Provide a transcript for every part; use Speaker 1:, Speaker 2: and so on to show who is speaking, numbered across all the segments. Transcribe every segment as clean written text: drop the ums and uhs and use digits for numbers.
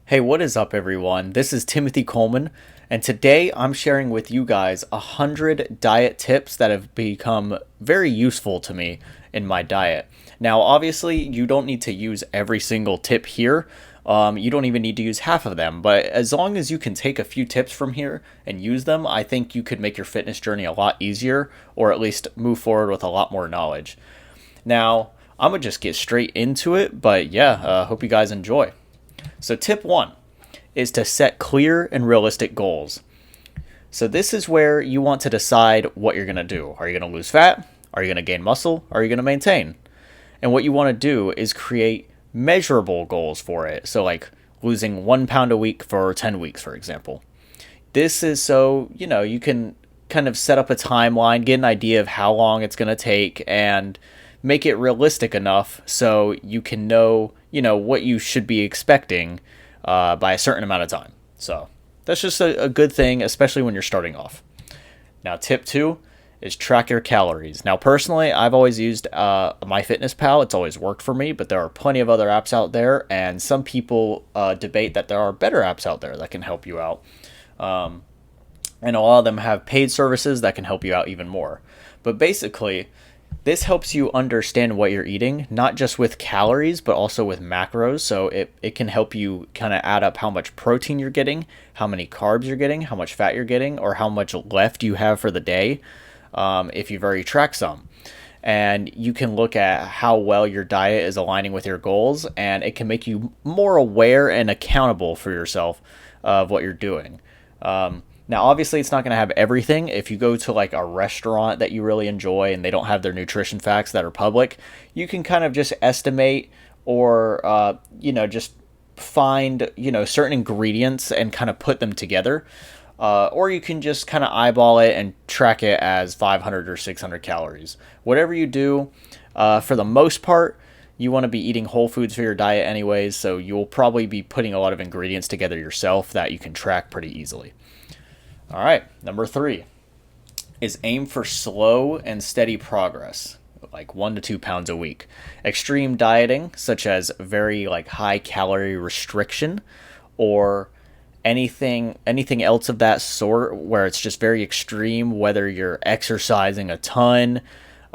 Speaker 1: Hey, what is up, everyone? This is Timothy Coleman, and today I'm sharing with you guys 100 diet tips that have become very useful to me in my diet. Now, obviously, you don't need to use every single tip here. You don't even need to use half of them, but as long as you can take a few tips from here and use them, I think you could make your fitness journey a lot easier, or at least move forward with a lot more knowledge. Now, I'm gonna just get straight into it, but yeah, hope you guys enjoy. So, tip one is to set clear and realistic goals. So, this is where you want to decide what you're going to do. Are you going to lose fat? Are you going to gain muscle? Are you going to maintain? And what you want to do is create measurable goals for it. So, like losing 1 pound a week for 10 weeks, for example. This is so, you can kind of set up a timeline, get an idea of how long it's going to take, and make it realistic enough so you can know, what you should be expecting by a certain amount of time. So that's just a good thing, especially when you're starting off. Now, tip two is track your calories. Now, personally, I've always used MyFitnessPal. It's always worked for me, but there are plenty of other apps out there, and some people debate that there are better apps out there that can help you out. And a lot of them have paid services that can help you out even more. But basically, this helps you understand what you're eating, not just with calories, but also with macros. So it can help you kind of add up how much protein you're getting, how many carbs you're getting, how much fat you're getting, or how much left you have for the day if you've already tracked some. And you can look at how well your diet is aligning with your goals, and it can make you more aware and accountable for yourself of what you're doing. Now, obviously, it's not going to have everything. If you go to like a restaurant that you really enjoy and they don't have their nutrition facts that are public, you can kind of just estimate or, just find, certain ingredients and kind of put them together. Or you can just kind of eyeball it and track it as 500 or 600 calories. Whatever you do, for the most part, you want to be eating whole foods for your diet anyways, so you'll probably be putting a lot of ingredients together yourself that you can track pretty easily. All right, number three is aim for slow and steady progress, like 1 to 2 pounds a week. Extreme dieting, such as very like high calorie restriction, or anything else of that sort, where it's just very extreme. Whether you're exercising a ton,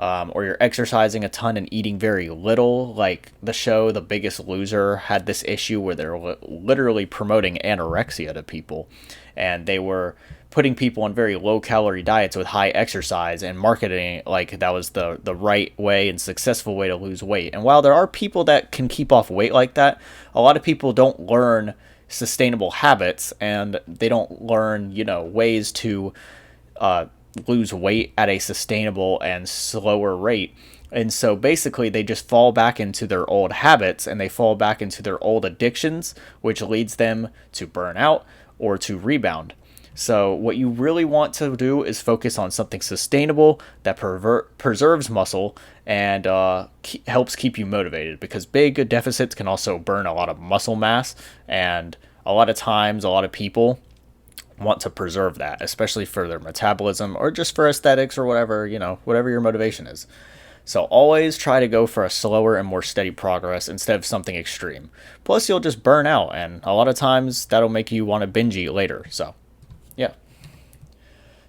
Speaker 1: or you're exercising a ton and eating very little, like the show The Biggest Loser had this issue where they're literally promoting anorexia to people, and they were putting people on very low calorie diets with high exercise and marketing it like that was the right way and successful way to lose weight. And while there are people that can keep off weight like that, a lot of people don't learn sustainable habits, and they don't learn, ways to lose weight at a sustainable and slower rate. And so basically they just fall back into their old habits, and they fall back into their old addictions, which leads them to burn out or to rebound. So what you really want to do is focus on something sustainable that preserves muscle and helps keep you motivated, because big deficits can also burn a lot of muscle mass, and a lot of times a lot of people want to preserve that, especially for their metabolism or just for aesthetics or whatever, whatever your motivation is. So always try to go for a slower and more steady progress instead of something extreme. Plus, you'll just burn out, and a lot of times that'll make you want to binge eat later. So yeah.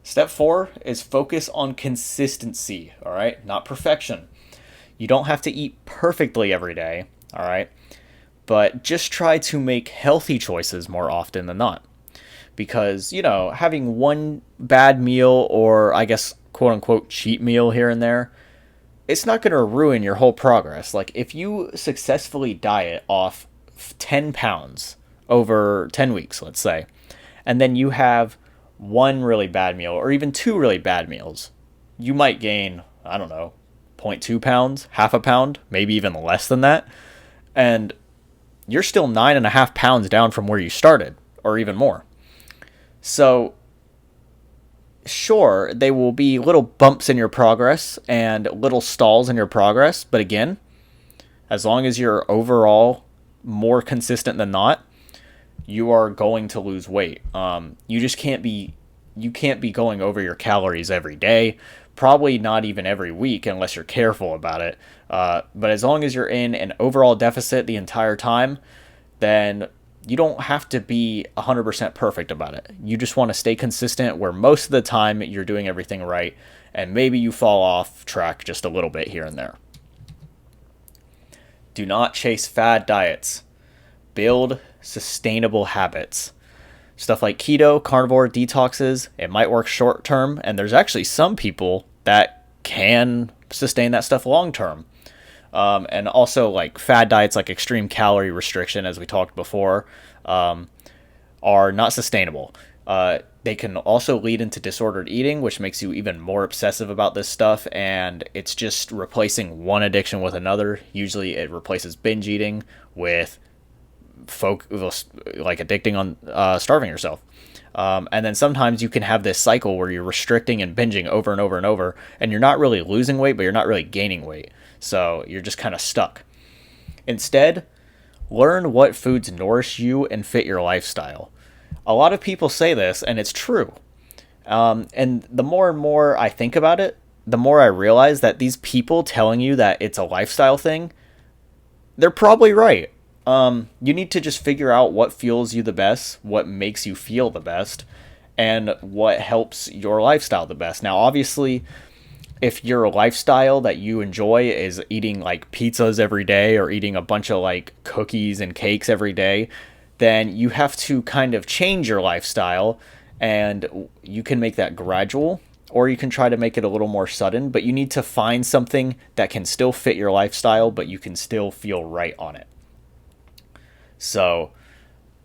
Speaker 1: Step four is focus on consistency, all right? Not perfection. You don't have to eat perfectly every day, all right? But just try to make healthy choices more often than not. Because, having one bad meal, or I guess quote unquote cheat meal here and there, it's not going to ruin your whole progress. Like if you successfully diet off 10 pounds over 10 weeks, let's say, and then you have one really bad meal or even two really bad meals, you might gain, I don't know, zero point 0.2 pounds, half a pound, maybe even less than that. And you're still 9.5 pounds down from where you started, or even more. So sure, they will be little bumps in your progress and little stalls in your progress. But again, as long as you're overall more consistent than not, you are going to lose weight. You can't be going over your calories every day, probably not even every week unless you're careful about it. But as long as you're in an overall deficit the entire time, then you don't have to be 100% perfect about it. You just want to stay consistent where most of the time you're doing everything right, and maybe you fall off track just a little bit here and there. Do not chase fad diets. Build sustainable habits. Stuff like keto, carnivore, detoxes, it might work short term, and there's actually some people that can sustain that stuff long term. And also, like fad diets, like extreme calorie restriction, as we talked before, are not sustainable. They can also lead into disordered eating, which makes you even more obsessive about this stuff. And it's just replacing one addiction with another. Usually, it replaces binge eating with like addicting on starving yourself. And then sometimes you can have this cycle where you're restricting and binging over and over and over, and you're not really losing weight, but you're not really gaining weight. So you're just kind of stuck. Instead, learn what foods nourish you and fit your lifestyle. A lot of people say this, and it's true. And the more and more I think about it, the more I realize that these people telling you that it's a lifestyle thing, they're probably right. You need to just figure out what fuels you the best, what makes you feel the best, and what helps your lifestyle the best. Now, obviously, if your lifestyle that you enjoy is eating like pizzas every day or eating a bunch of like cookies and cakes every day, then you have to kind of change your lifestyle, and you can make that gradual, or you can try to make it a little more sudden, but you need to find something that can still fit your lifestyle, but you can still feel right on it. So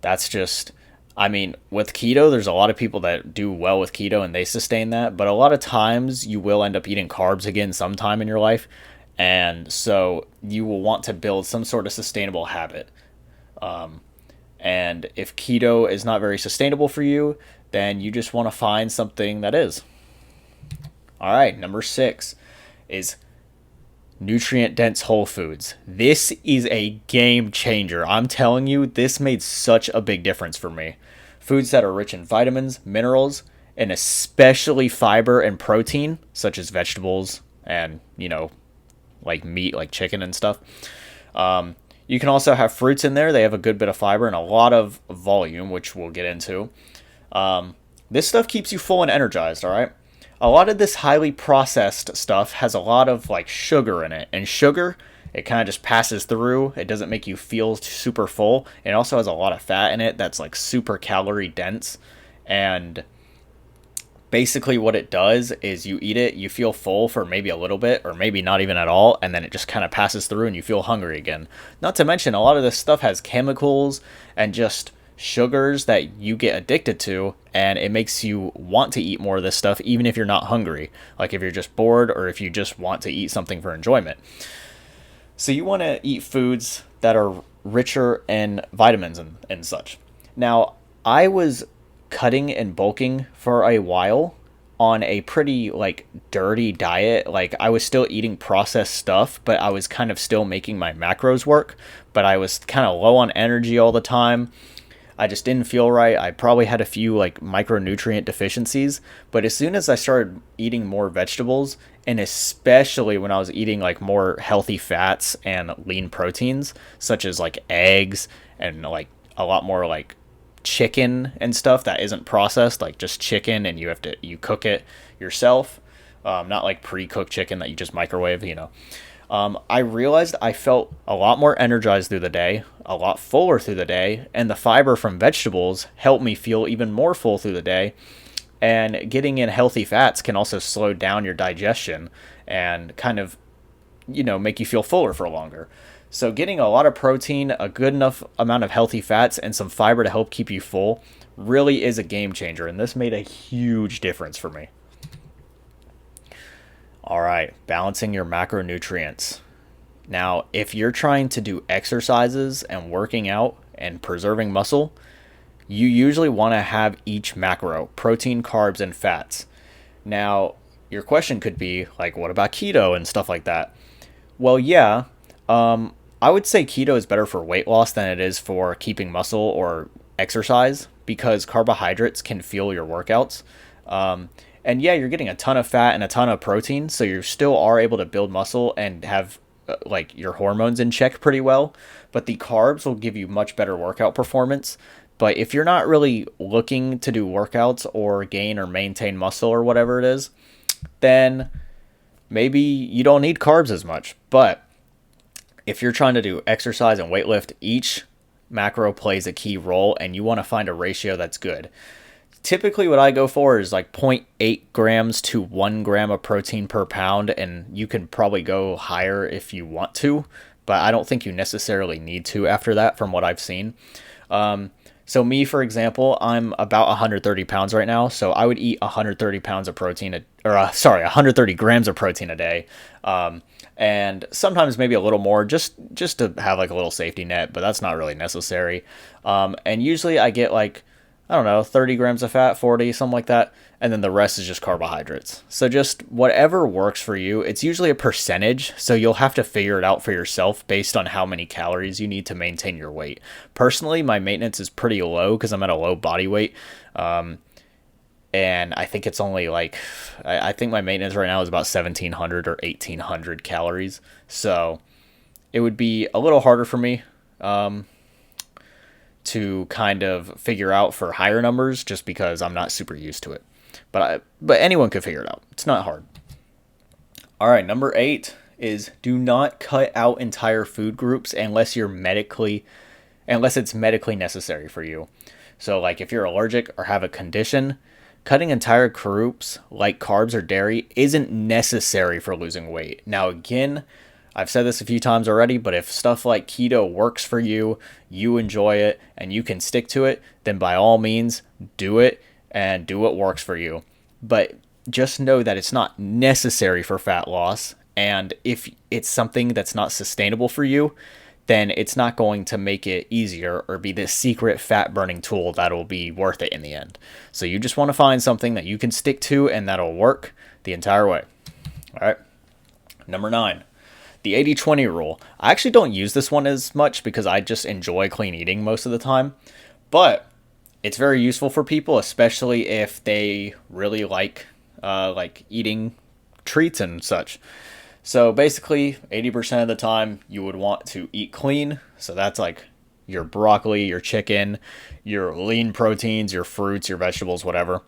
Speaker 1: that's just, I mean, with keto, there's a lot of people that do well with keto and they sustain that, but a lot of times you will end up eating carbs again sometime in your life. And so you will want to build some sort of sustainable habit. And if keto is not very sustainable for you, then you just want to find something that is. All right, number 6 is nutrient dense whole foods. This is a game changer. I'm telling you, this made such a big difference for me. Foods that are rich in vitamins, minerals, and especially fiber and protein, such as vegetables and, like meat, like chicken and stuff. You can also have fruits in there. They have a good bit of fiber and a lot of volume, which we'll get into. This stuff keeps you full and energized, all right? A lot of this highly processed stuff has a lot of like sugar in it, and sugar, it kind of just passes through. It doesn't make you feel super full. It also has a lot of fat in it that's like super calorie dense, and basically what it does is you eat it, you feel full for maybe a little bit or maybe not even at all, and then it just kind of passes through and you feel hungry again. Not to mention a lot of this stuff has chemicals and just sugars that you get addicted to, and it makes you want to eat more of this stuff even if you're not hungry, like if you're just bored or if you just want to eat something for enjoyment. So you want to eat foods that are richer in vitamins and such. Now, I was cutting and bulking for a while on a pretty like dirty diet. Like I was still eating processed stuff, but I was kind of still making my macros work, but I was kind of low on energy all the time. I just didn't feel right. I probably had a few like micronutrient deficiencies, but as soon as I started eating more vegetables, and especially when I was eating like more healthy fats and lean proteins, such as like eggs and like a lot more like chicken and stuff that isn't processed, like just chicken and you cook it yourself, not like pre-cooked chicken that you just microwave. I realized I felt a lot more energized through the day, a lot fuller through the day, and the fiber from vegetables helped me feel even more full through the day. And getting in healthy fats can also slow down your digestion and kind of, make you feel fuller for longer. So getting a lot of protein, a good enough amount of healthy fats, and some fiber to help keep you full really is a game changer. And this made a huge difference for me. All right, balancing your macronutrients. Now, if you're trying to do exercises and working out and preserving muscle, you usually want to have each macro, protein, carbs, and fats. Now, your question could be like, what about keto and stuff like that? Well, yeah, I would say keto is better for weight loss than it is for keeping muscle or exercise, because carbohydrates can fuel your workouts. And yeah, you're getting a ton of fat and a ton of protein, so you still are able to build muscle and have like your hormones in check pretty well, but the carbs will give you much better workout performance. But if you're not really looking to do workouts or gain or maintain muscle or whatever it is, then maybe you don't need carbs as much. But if you're trying to do exercise and weightlift, each macro plays a key role and you want to find a ratio that's good. Typically what I go for is like 0.8 grams to 1 gram of protein per pound, and you can probably go higher if you want to, but I don't think you necessarily need to after that from what I've seen. So me, for example, I'm about 130 pounds right now, so I would eat 130 pounds of protein, 130 grams of protein a day, and sometimes maybe a little more, just to have like a little safety net, but that's not really necessary. And usually I get like, I don't know, 30 grams of fat, 40, something like that. And then the rest is just carbohydrates. So just whatever works for you. It's usually a percentage, so you'll have to figure it out for yourself based on how many calories you need to maintain your weight. Personally, my maintenance is pretty low because I'm at a low body weight. And I think it's only like, I think my maintenance right now is about 1,700 or 1,800 calories. So it would be a little harder for me. To kind of figure out for higher numbers just because I'm not super used to it. But anyone could figure it out. It's not hard. All right, number 8 is do not cut out entire food groups unless it's medically necessary for you. So like if you're allergic or have a condition, cutting entire groups like carbs or dairy isn't necessary for losing weight. Now again, I've said this a few times already, but if stuff like keto works for you, you enjoy it, and you can stick to it, then by all means, do it and do what works for you. But just know that it's not necessary for fat loss, and if it's something that's not sustainable for you, then it's not going to make it easier or be this secret fat burning tool that'll be worth it in the end. So you just want to find something that you can stick to and that'll work the entire way. All right. Number 9. The 80-20 rule. I actually don't use this one as much because I just enjoy clean eating most of the time, but it's very useful for people, especially if they really like eating treats and such. So basically, 80% of the time you would want to eat clean. So that's like your broccoli, your chicken, your lean proteins, your fruits, your vegetables, whatever.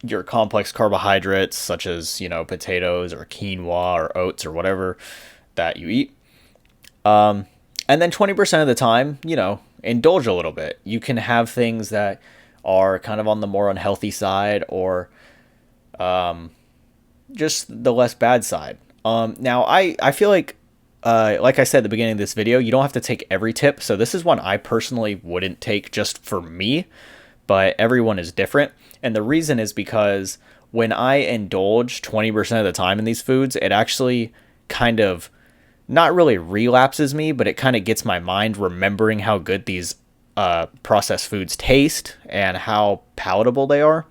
Speaker 1: Your complex carbohydrates such as, potatoes or quinoa or oats or whatever that you eat. And then 20% of the time, indulge a little bit. You can have things that are kind of on the more unhealthy side or just the less bad side. Now, I feel like I said at the beginning of this video, you don't have to take every tip. So this is one I personally wouldn't take just for me, but everyone is different. And the reason is because when I indulge 20% of the time in these foods, it actually kind of not really relapses me, but it kind of gets my mind remembering how good these processed foods taste and how palatable they are.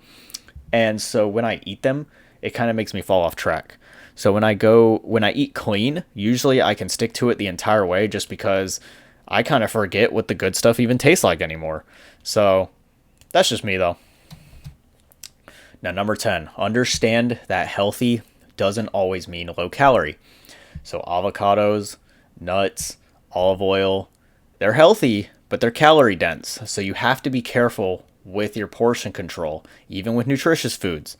Speaker 1: And so when I eat them, it kind of makes me fall off track. So when I eat clean, usually I can stick to it the entire way just because I kind of forget what the good stuff even tastes like anymore. So that's just me though. Now, number 10, understand that healthy doesn't always mean low calorie. So avocados, nuts, olive oil, they're healthy, but they're calorie dense. So you have to be careful with your portion control, even with nutritious foods.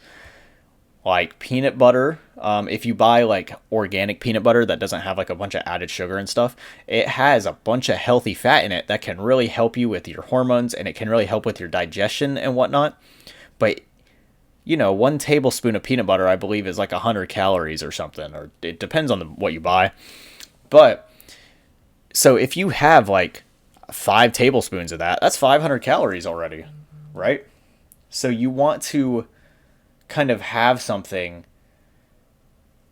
Speaker 1: Like peanut butter, if you buy like organic peanut butter that doesn't have like a bunch of added sugar and stuff, it has a bunch of healthy fat in it that can really help you with your hormones and it can really help with your digestion and whatnot. But 1 tablespoon of peanut butter, I believe, is like 100 calories or something, or it depends on what you buy. But so if you have like 5 tablespoons of that, that's 500 calories already, right? So you want to kind of have something,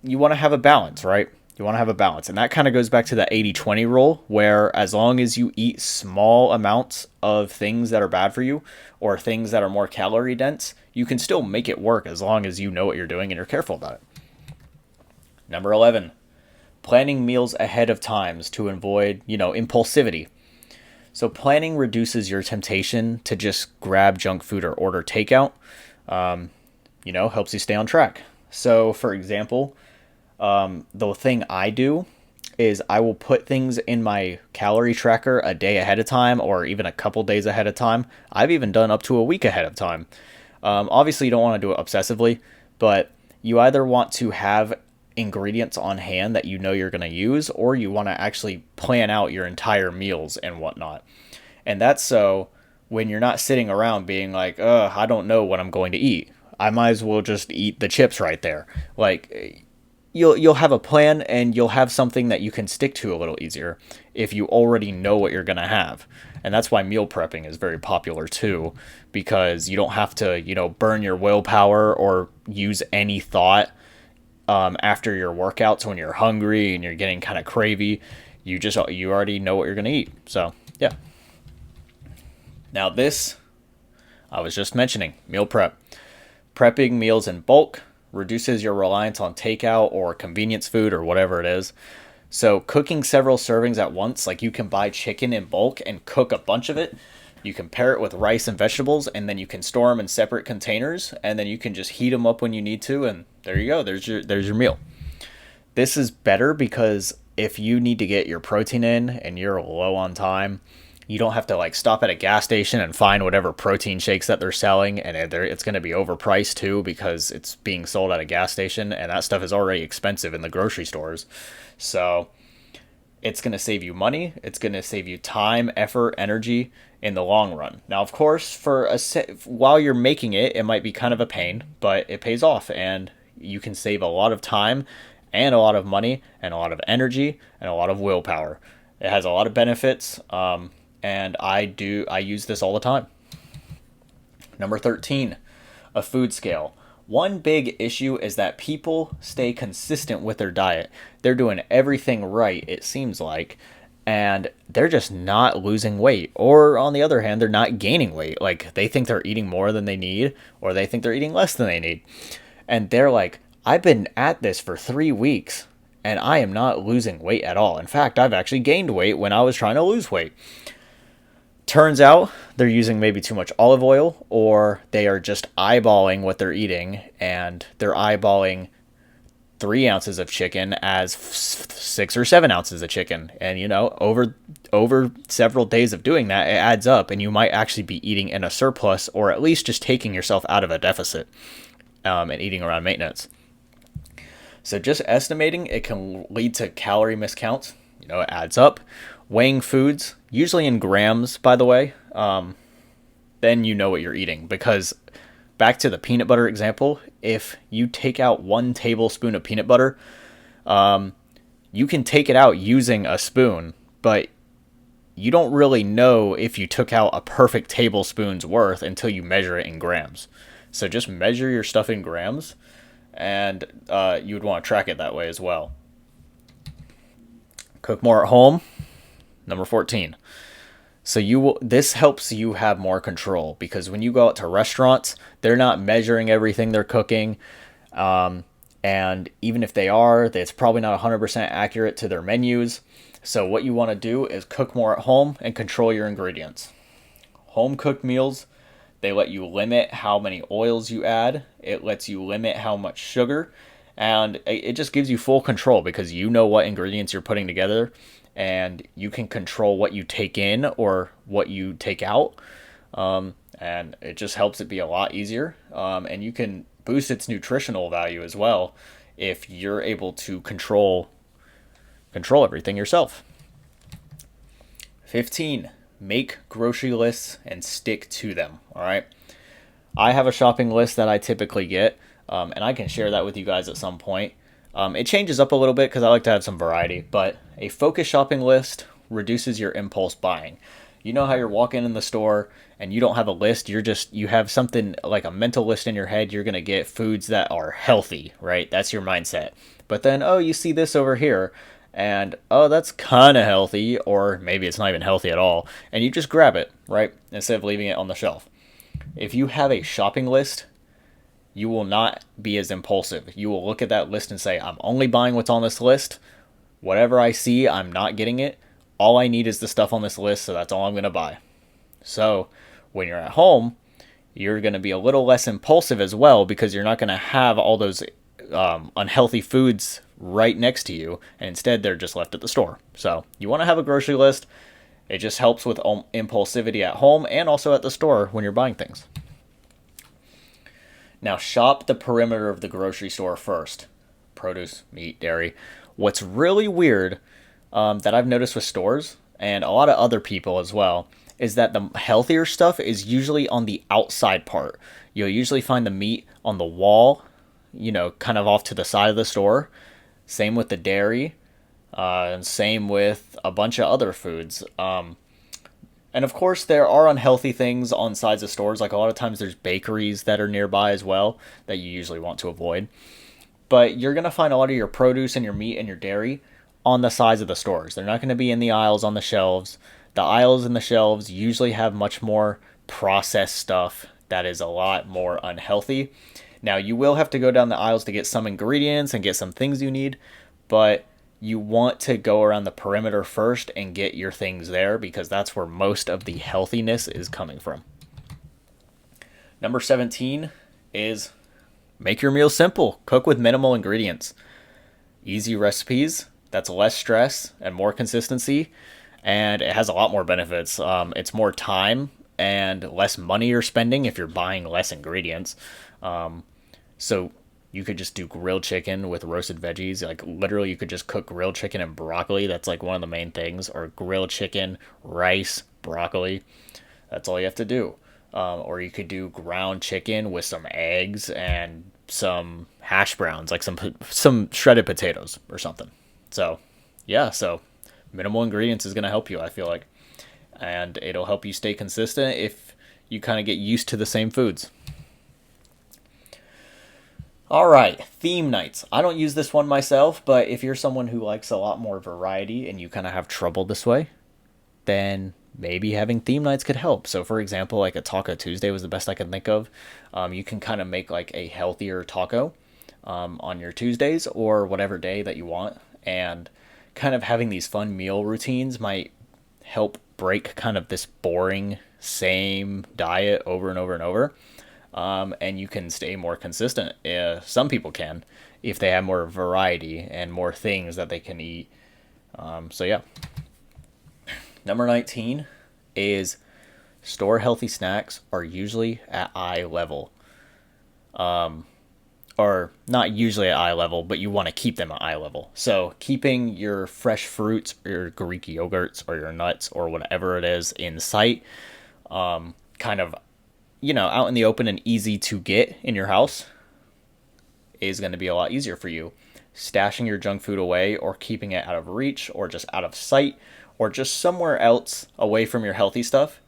Speaker 1: you want to have a balance, right? You want to have a balance. And that kind of goes back to the 80-20 rule, where as long as you eat small amounts of things that are bad for you or things that are more calorie dense, you can still make it work as long as you know what you're doing and you're careful about it. Number 11, planning meals ahead of times to avoid, impulsivity. So planning reduces your temptation to just grab junk food or order takeout. Helps you stay on track. So for example, the thing I do is I will put things in my calorie tracker a day ahead of time or even a couple days ahead of time. I've even done up to a week ahead of time. Obviously, you don't want to do it obsessively, but you either want to have ingredients on hand that you know you're going to use, or you want to actually plan out your entire meals and whatnot. And that's so when you're not sitting around being like, I don't know what I'm going to eat. I might as well just eat the chips right there. Like, you'll have a plan and you'll have something that you can stick to a little easier if you already know what you're going to have. And that's why meal prepping is very popular too, because you don't have to, burn your willpower or use any thought after your workouts when you're hungry and you're getting kind of cravey. You already know what you're going to eat. So, yeah. Now this, I was just mentioning, meal prep. Prepping meals in bulk reduces your reliance on takeout or convenience food or whatever it is. So cooking several servings at once, like you can buy chicken in bulk and cook a bunch of it. You can pair it with rice and vegetables, and then you can store them in separate containers, and then you can just heat them up when you need to, and there you go. There's your meal. This is better because if you need to get your protein in and you're low on time, you don't have to like stop at a gas station and find whatever protein shakes that they're selling, and it's going to be overpriced too because it's being sold at a gas station, and that stuff is already expensive in the grocery stores. So it's going to save you money. It's going to save you time, effort, energy in the long run. Now, of course, while you're making it, it might be kind of a pain, but it pays off, and you can save a lot of time and a lot of money and a lot of energy and a lot of willpower. It has a lot of benefits, and I use this all the time. Number 13, a food scale. One big issue is that people stay consistent with their diet. They're doing everything right, it seems like, and they're just not losing weight. Or on the other hand, they're not gaining weight. Like, they think they're eating more than they need, or they think they're eating less than they need. And they're like, I've been at this for 3 weeks, and I am not losing weight at all. In fact, I've actually gained weight when I was trying to lose weight. Turns out they're using maybe too much olive oil, or they are just eyeballing what they're eating, and they're eyeballing 3 ounces of chicken as 6 or 7 ounces of chicken. And, over several days of doing that, it adds up, and you might actually be eating in a surplus, or at least just taking yourself out of a deficit and eating around maintenance. So just estimating, it can lead to calorie miscounts. It adds up. Weighing foods, usually in grams, by the way, then you know what you're eating. Because back to the peanut butter example, if you take out 1 tablespoon of peanut butter, you can take it out using a spoon, but you don't really know if you took out a perfect tablespoon's worth until you measure it in grams. So just measure your stuff in grams, and you would want to track it that way as well. Cook more at home. Number 14. So this helps you have more control, because when you go out to restaurants, they're not measuring everything they're cooking. And even if they are, it's probably not 100% accurate to their menus. So what you want to do is cook more at home and control your ingredients. Home cooked meals, they let you limit how many oils you add. It lets you limit how much sugar. And it just gives you full control, because you know what ingredients you're putting together, and you can control what you take in or what you take out. And it just helps it be a lot easier. And you can boost its nutritional value as well if you're able to control everything yourself. 15, make grocery lists and stick to them. All right. I have a shopping list that I typically get, and I can share that with you guys at some point. It changes up a little bit because I like to have some variety, but a focused shopping list reduces your impulse buying. You know how you're walking in the store and you don't have a list, you have something like a mental list in your head. You're going to get foods that are healthy, right? That's your mindset. But then, you see this over here, and that's kind of healthy, or maybe it's not even healthy at all, and you just grab it, right? Instead of leaving it on the shelf. If you have a shopping list, you will not be as impulsive. You will look at that list and say, I'm only buying what's on this list. Whatever I see, I'm not getting it. All I need is the stuff on this list, so that's all I'm going to buy. So when you're at home, you're going to be a little less impulsive as well, because you're not going to have all those unhealthy foods right next to you, and instead they're just left at the store. So you want to have a grocery list. It just helps with impulsivity at home and also at the store when you're buying things. Now, shop the perimeter of the grocery store first. Produce, meat, dairy. What's really weird that I've noticed with stores, and a lot of other people as well, is that the healthier stuff is usually on the outside part. You'll usually find the meat on the wall, kind of off to the side of the store. Same with the dairy, and same with a bunch of other foods. And of course, there are unhealthy things on sides of stores. Like a lot of times, there's bakeries that are nearby as well that you usually want to avoid. But you're going to find a lot of your produce and your meat and your dairy on the sides of the stores. They're not going to be in the aisles on the shelves. The aisles and the shelves usually have much more processed stuff that is a lot more unhealthy. Now, you will have to go down the aisles to get some ingredients and get some things you need, but you want to go around the perimeter first and get your things there because that's where most of the healthiness is coming from. Number 17 is make your meals simple. Cook with minimal ingredients. Easy recipes. That's less stress and more consistency. And it has a lot more benefits. It's more time and less money you're spending if you're buying less ingredients. So you could just do grilled chicken with roasted veggies. Like literally you could just cook grilled chicken and broccoli. That's like one of the main things. Or grilled chicken, rice, broccoli. That's all you have to do. Or you could do ground chicken with some eggs and some hash browns, like some shredded potatoes or something. So, yeah, minimal ingredients is going to help you, I feel like. And it'll help you stay consistent if you kind of get used to the same foods. All right, theme nights. I don't use this one myself, but if you're someone who likes a lot more variety and you kind of have trouble this way, then maybe having theme nights could help. So for example, like a Taco Tuesday was the best I could think of. You can kind of make like a healthier taco on your Tuesdays or whatever day that you want. And kind of having these fun meal routines might help break kind of this boring same diet over and over and over. And you can stay more consistent. Some people can if they have more variety and more things that they can eat. So yeah. Number 19 is store healthy snacks are usually at eye level. Or not usually at eye level, but you want to keep them at eye level. So keeping your fresh fruits, or your Greek yogurts, or your nuts, or whatever it is in sight, kind of, out in the open and easy to get in your house is going to be a lot easier for you. Stashing your junk food away or keeping it out of reach or just out of sight or just somewhere else away from your healthy stuff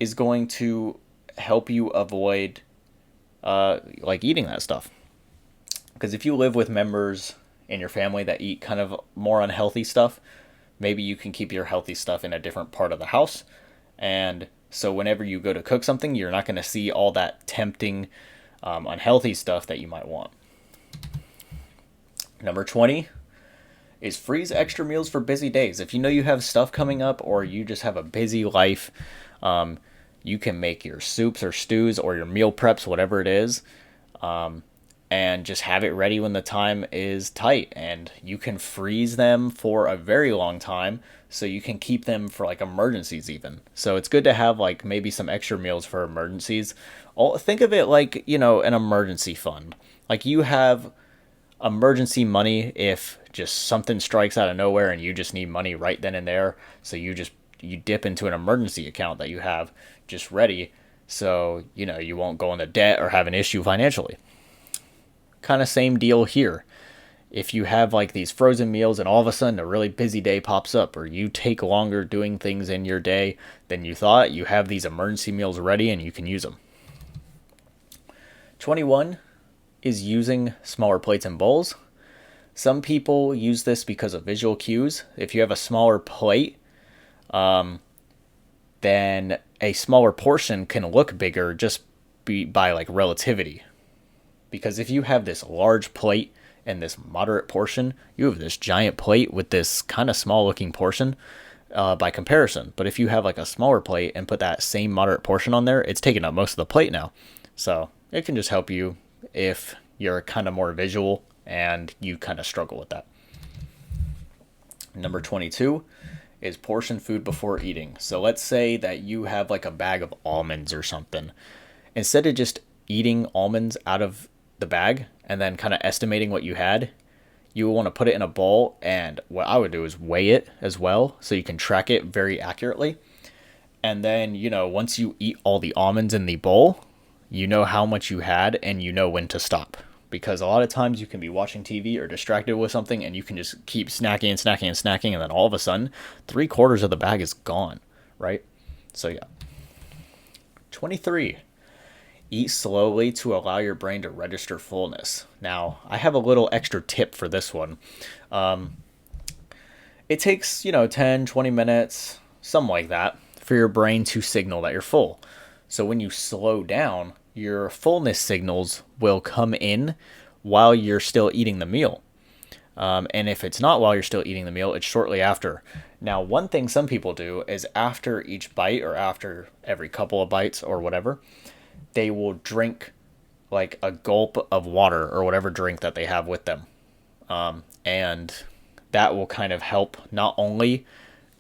Speaker 1: is going to help you avoid eating that stuff. Because if you live with members in your family that eat kind of more unhealthy stuff, maybe you can keep your healthy stuff in a different part of the house. And so whenever you go to cook something, you're not going to see all that tempting, unhealthy stuff that you might want. Number 20 is freeze extra meals for busy days. If you know you have stuff coming up or you just have a busy life, you can make your soups or stews or your meal preps, whatever it is, and just have it ready when the time is tight. And you can freeze them for a very long time so you can keep them for like emergencies even. So it's good to have like maybe some extra meals for emergencies. Think of it like, an emergency fund. Like you have emergency money if just something strikes out of nowhere and you just need money right then and there. So you dip into an emergency account that you have just ready. So, you won't go into debt or have an issue financially. Kind of same deal here. If you have like these frozen meals and all of a sudden a really busy day pops up or you take longer doing things in your day than you thought, you have these emergency meals ready and you can use them. 21 is using smaller plates and bowls. Some people use this because of visual cues. If you have a smaller plate, then a smaller portion can look bigger just by like relativity. Because if you have this large plate and this moderate portion, you have this giant plate with this kind of small looking portion by comparison. But if you have like a smaller plate and put that same moderate portion on there, it's taking up most of the plate now. So it can just help you if you're kind of more visual and you kind of struggle with that. Number 22 is portion food before eating. So let's say that you have like a bag of almonds or something. Instead of just eating almonds out of the bag and then kind of estimating what you had, you want to put it in a bowl, and what I would do is weigh it as well so you can track it very accurately. And then, once you eat all the almonds in the bowl, you know how much you had and you know when to stop. Because a lot of times you can be watching TV or distracted with something and you can just keep snacking and snacking and snacking, and then all of a sudden, 3/4 of the bag is gone, right? So, yeah. 23. Eat slowly to allow your brain to register fullness. Now, I have a little extra tip for this one. It takes, 10, 20 minutes, something like that, for your brain to signal that you're full. So when you slow down, your fullness signals will come in while you're still eating the meal. And if it's not while you're still eating the meal, it's shortly after. Now, one thing some people do is after each bite or after every couple of bites or whatever, they will drink like a gulp of water or whatever drink that they have with them. And that will kind of help not only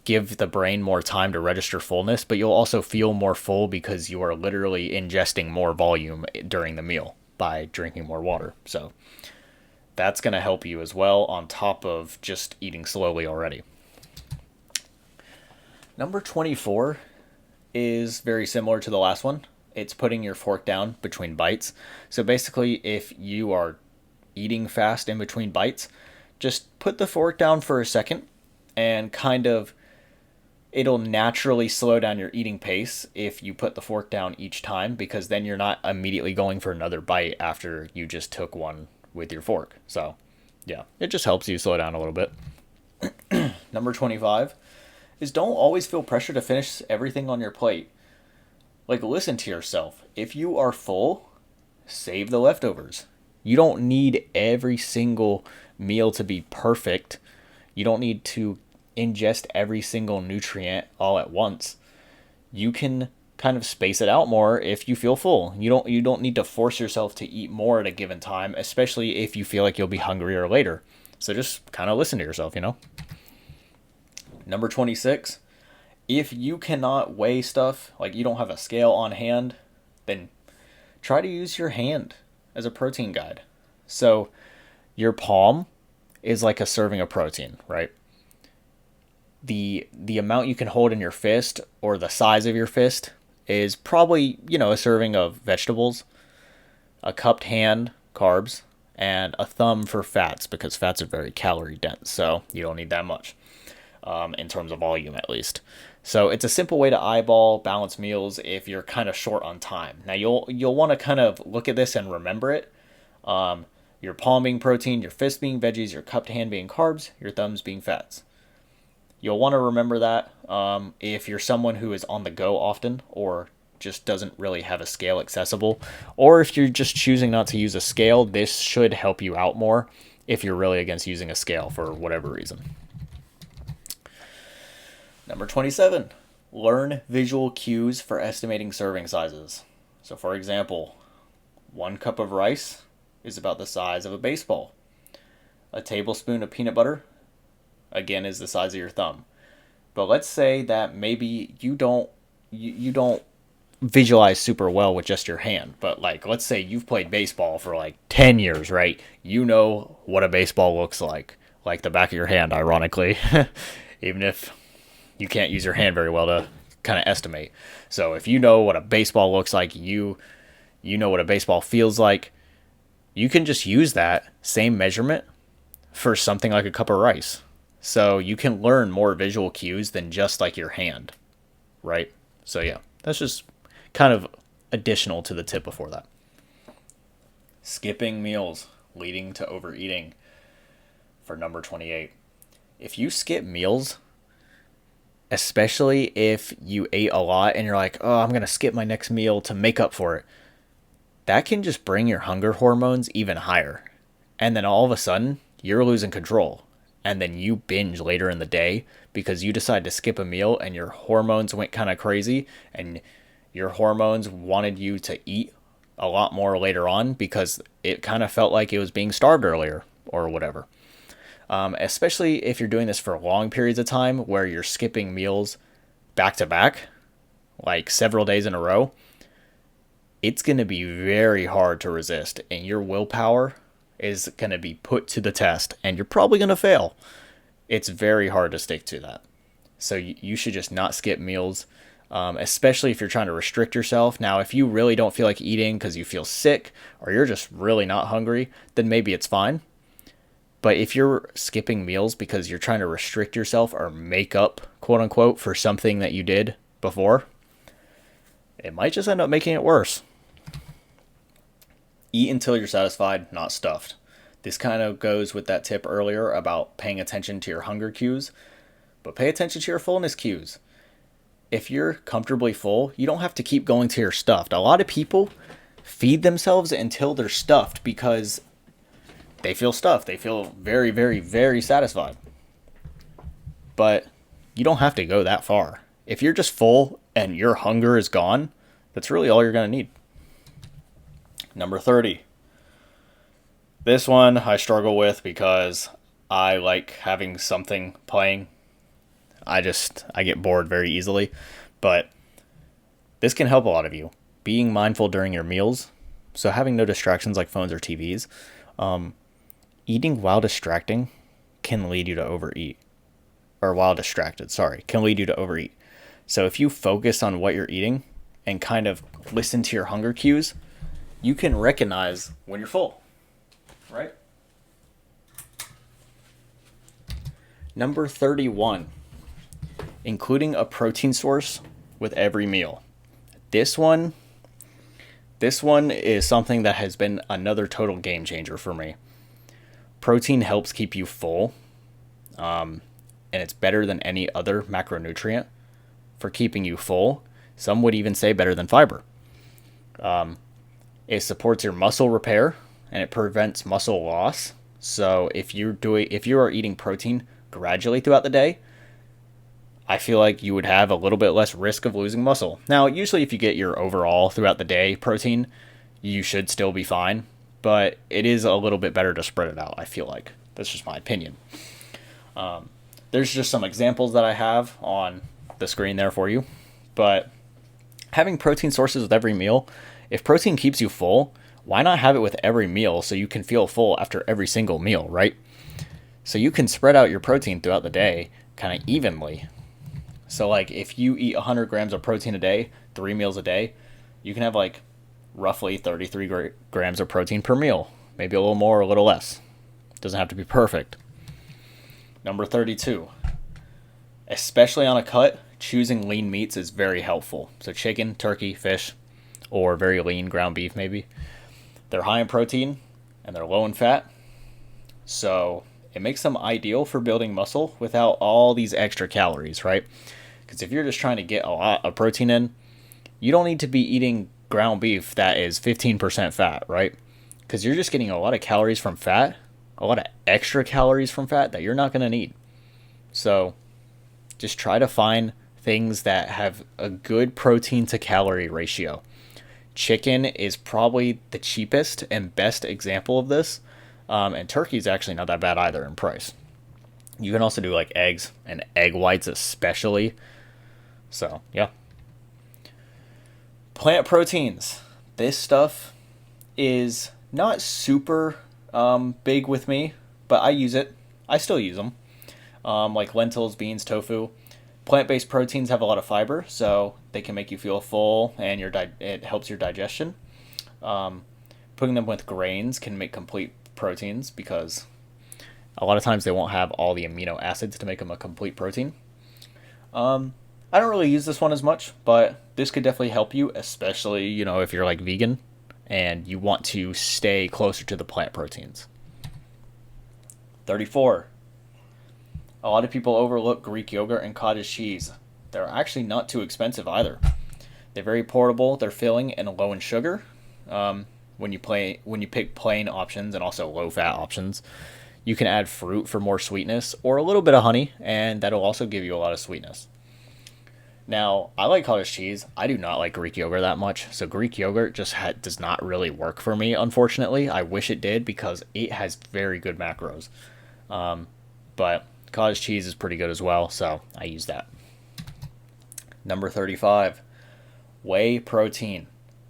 Speaker 1: give the brain more time to register fullness, but you'll also feel more full because you are literally ingesting more volume during the meal by drinking more water. So that's going to help you as well, on top of just eating slowly already. Number 24 is very similar to the last one. It's putting your fork down between bites. So basically, if you are eating fast in between bites, just put the fork down for a second and it'll naturally slow down your eating pace if you put the fork down each time, because then you're not immediately going for another bite after you just took one with your fork. So, yeah, it just helps you slow down a little bit. Number 25 is don't always feel pressure to finish everything on your plate. Like, listen to yourself. If you are full, save the leftovers. You don't need every single meal to be perfect. You don't need to ingest every single nutrient all at once. You can kind of space it out more if you feel full. You don't need to force yourself to eat more at a given time, especially if you feel like you'll be hungrier later. So just kind of listen to yourself, Number 26, if you cannot weigh stuff, like you don't have a scale on hand, then try to use your hand as a protein guide. So your palm is like a serving of protein, right? The amount you can hold in your fist, or the size of your fist, is probably, a serving of vegetables, a cupped hand, carbs, and a thumb for fats, because fats are very calorie dense, so you don't need that much, in terms of volume at least. So it's a simple way to eyeball balanced meals if you're kind of short on time. Now you'll want to kind of look at this and remember it. Your palm being protein, your fist being veggies, your cupped hand being carbs, your thumbs being fats. You'll want to remember that if you're someone who is on the go often, or just doesn't really have a scale accessible, or if you're just choosing not to use a scale, this should help you out more if you're really against using a scale for whatever reason. Number 27, learn visual cues for estimating serving sizes. So for example, 1 cup of rice is about the size of a baseball. A tablespoon of peanut butter, again, is the size of your thumb. But let's say that maybe you don't visualize super well with just your hand. But like, let's say you've played baseball for like 10 years, right? You know what a baseball looks like the back of your hand, ironically, even if you can't use your hand very well to kind of estimate. So if you know what a baseball looks like, you know what a baseball feels like, you can just use that same measurement for something like a cup of rice. So you can learn more visual cues than just like your hand, right? So yeah, that's just kind of additional to the tip before that. Skipping meals leading to overeating for number 28. If you skip meals, especially if you ate a lot and you're like, oh, I'm going to skip my next meal to make up for it, that can just bring your hunger hormones even higher. And then all of a sudden, you're losing control. And then you binge later in the day because you decide to skip a meal and your hormones went kind of crazy, and your hormones wanted you to eat a lot more later on because it kind of felt like it was being starved earlier. or whatever. Especially if you're doing this for long periods of time where you're skipping meals back to back, like several days in a row, it's going to be very hard to resist, and your willpower is going to be put to the test, and you're probably going to fail. It's very hard to stick to that. So you should just not skip meals, especially if you're trying to restrict yourself. Now, if you really don't feel like eating because you feel sick or you're just really not hungry, then maybe it's fine. But if you're skipping meals because you're trying to restrict yourself or make up, quote unquote, for something that you did before, it might just end up making it worse. Eat until you're satisfied, not stuffed. This kind of goes with that tip earlier about paying attention to your hunger cues, but pay attention to your fullness cues. If you're comfortably full, you don't have to keep going till you're stuffed. A lot of people feed themselves until they're stuffed because they feel stuffed. They feel very, very, very satisfied. But you don't have to go that far. If you're just full and your hunger is gone, that's really all you're going to need. Number 30. This one I struggle with because I like having something playing. I get bored very easily. But this can help a lot of you. Being mindful during your meals. So having no distractions like phones or TVs. Eating while distracting can lead you to overeat. Or while distracted, can lead you to overeat. So if you focus on what you're eating and kind of listen to your hunger cues, you can recognize when you're full, right? Number 31, including a protein source with every meal. This one is something that has been another total game changer for me. Protein helps keep you full, and it's better than any other macronutrient for keeping you full. Some would even say better than fiber. It supports your muscle repair and it prevents muscle loss. So if you are eating protein gradually throughout the day, I feel like you would have a little bit less risk of losing muscle. Now, usually if you get your overall throughout the day protein, you should still be fine, but it is a little bit better to spread it out, I feel like. That's just my opinion. There's just some examples that I have on the screen there for you, but having protein sources with every meal, if protein keeps you full, why not have it with every meal so you can feel full after every single meal, right? So you can spread out your protein throughout the day kind of evenly. So like if you eat 100 grams of protein a day, 3 meals a day, you can have like roughly 33 grams of protein per meal. Maybe a little more or a little less. Doesn't have to be perfect. Number 32. Especially on a cut, choosing lean meats is very helpful. So chicken, turkey, fish, or very lean ground beef maybe. They're high in protein and they're low in fat. So it makes them ideal for building muscle without all these extra calories, right? Because if you're just trying to get a lot of protein in, you don't need to be eating ground beef that is 15% fat, right? Because you're just getting a lot of calories from fat, a lot of extra calories from fat that you're not going to need. So just try to find things that have a good protein to calorie ratio. Chicken is probably the cheapest and best example of this. And turkey is actually not that bad either in price. You can also do like eggs and egg whites especially. So, yeah. Plant proteins. This stuff is not super big with me, but I use it. I still use them. Like lentils, beans, tofu. Plant-based proteins have a lot of fiber, so they can make you feel full and it helps your digestion. Putting them with grains can make complete proteins because a lot of times they won't have all the amino acids to make them a complete protein. I don't really use this one as much, but this could definitely help you, especially, if you're like vegan and you want to stay closer to the plant proteins. 34. A lot of people overlook Greek yogurt and cottage cheese. They're actually not too expensive either. They're very portable, they're filling, and low in sugar. When you pick plain options and also low fat options, you can add fruit for more sweetness or a little bit of honey, and that'll also give you a lot of sweetness. Now, I like cottage cheese. I do not like Greek yogurt that much. So Greek yogurt just does not really work for me, unfortunately. I wish it did because it has very good macros. But cottage cheese is pretty good as well, so I use that. Number 35, whey protein.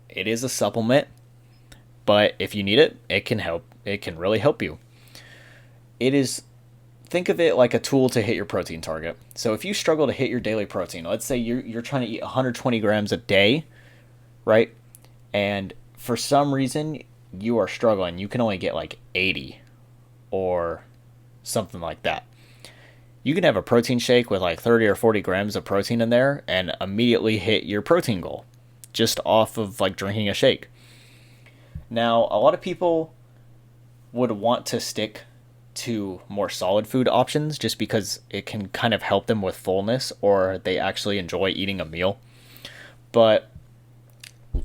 Speaker 1: It is a supplement, but if you need it, it can help. It can really help you. It is Think of it like a tool to hit your protein target. So if you struggle to hit your daily protein, let's say you're trying to eat 120 grams a day, right? And for some reason you are struggling, you can only get like 80 or something like that. You can have a protein shake with like 30 or 40 grams of protein in there and immediately hit your protein goal just off of like drinking a shake. Now, a lot of people would want to stick to more solid food options just because it can kind of help them with fullness or they actually enjoy eating a meal. But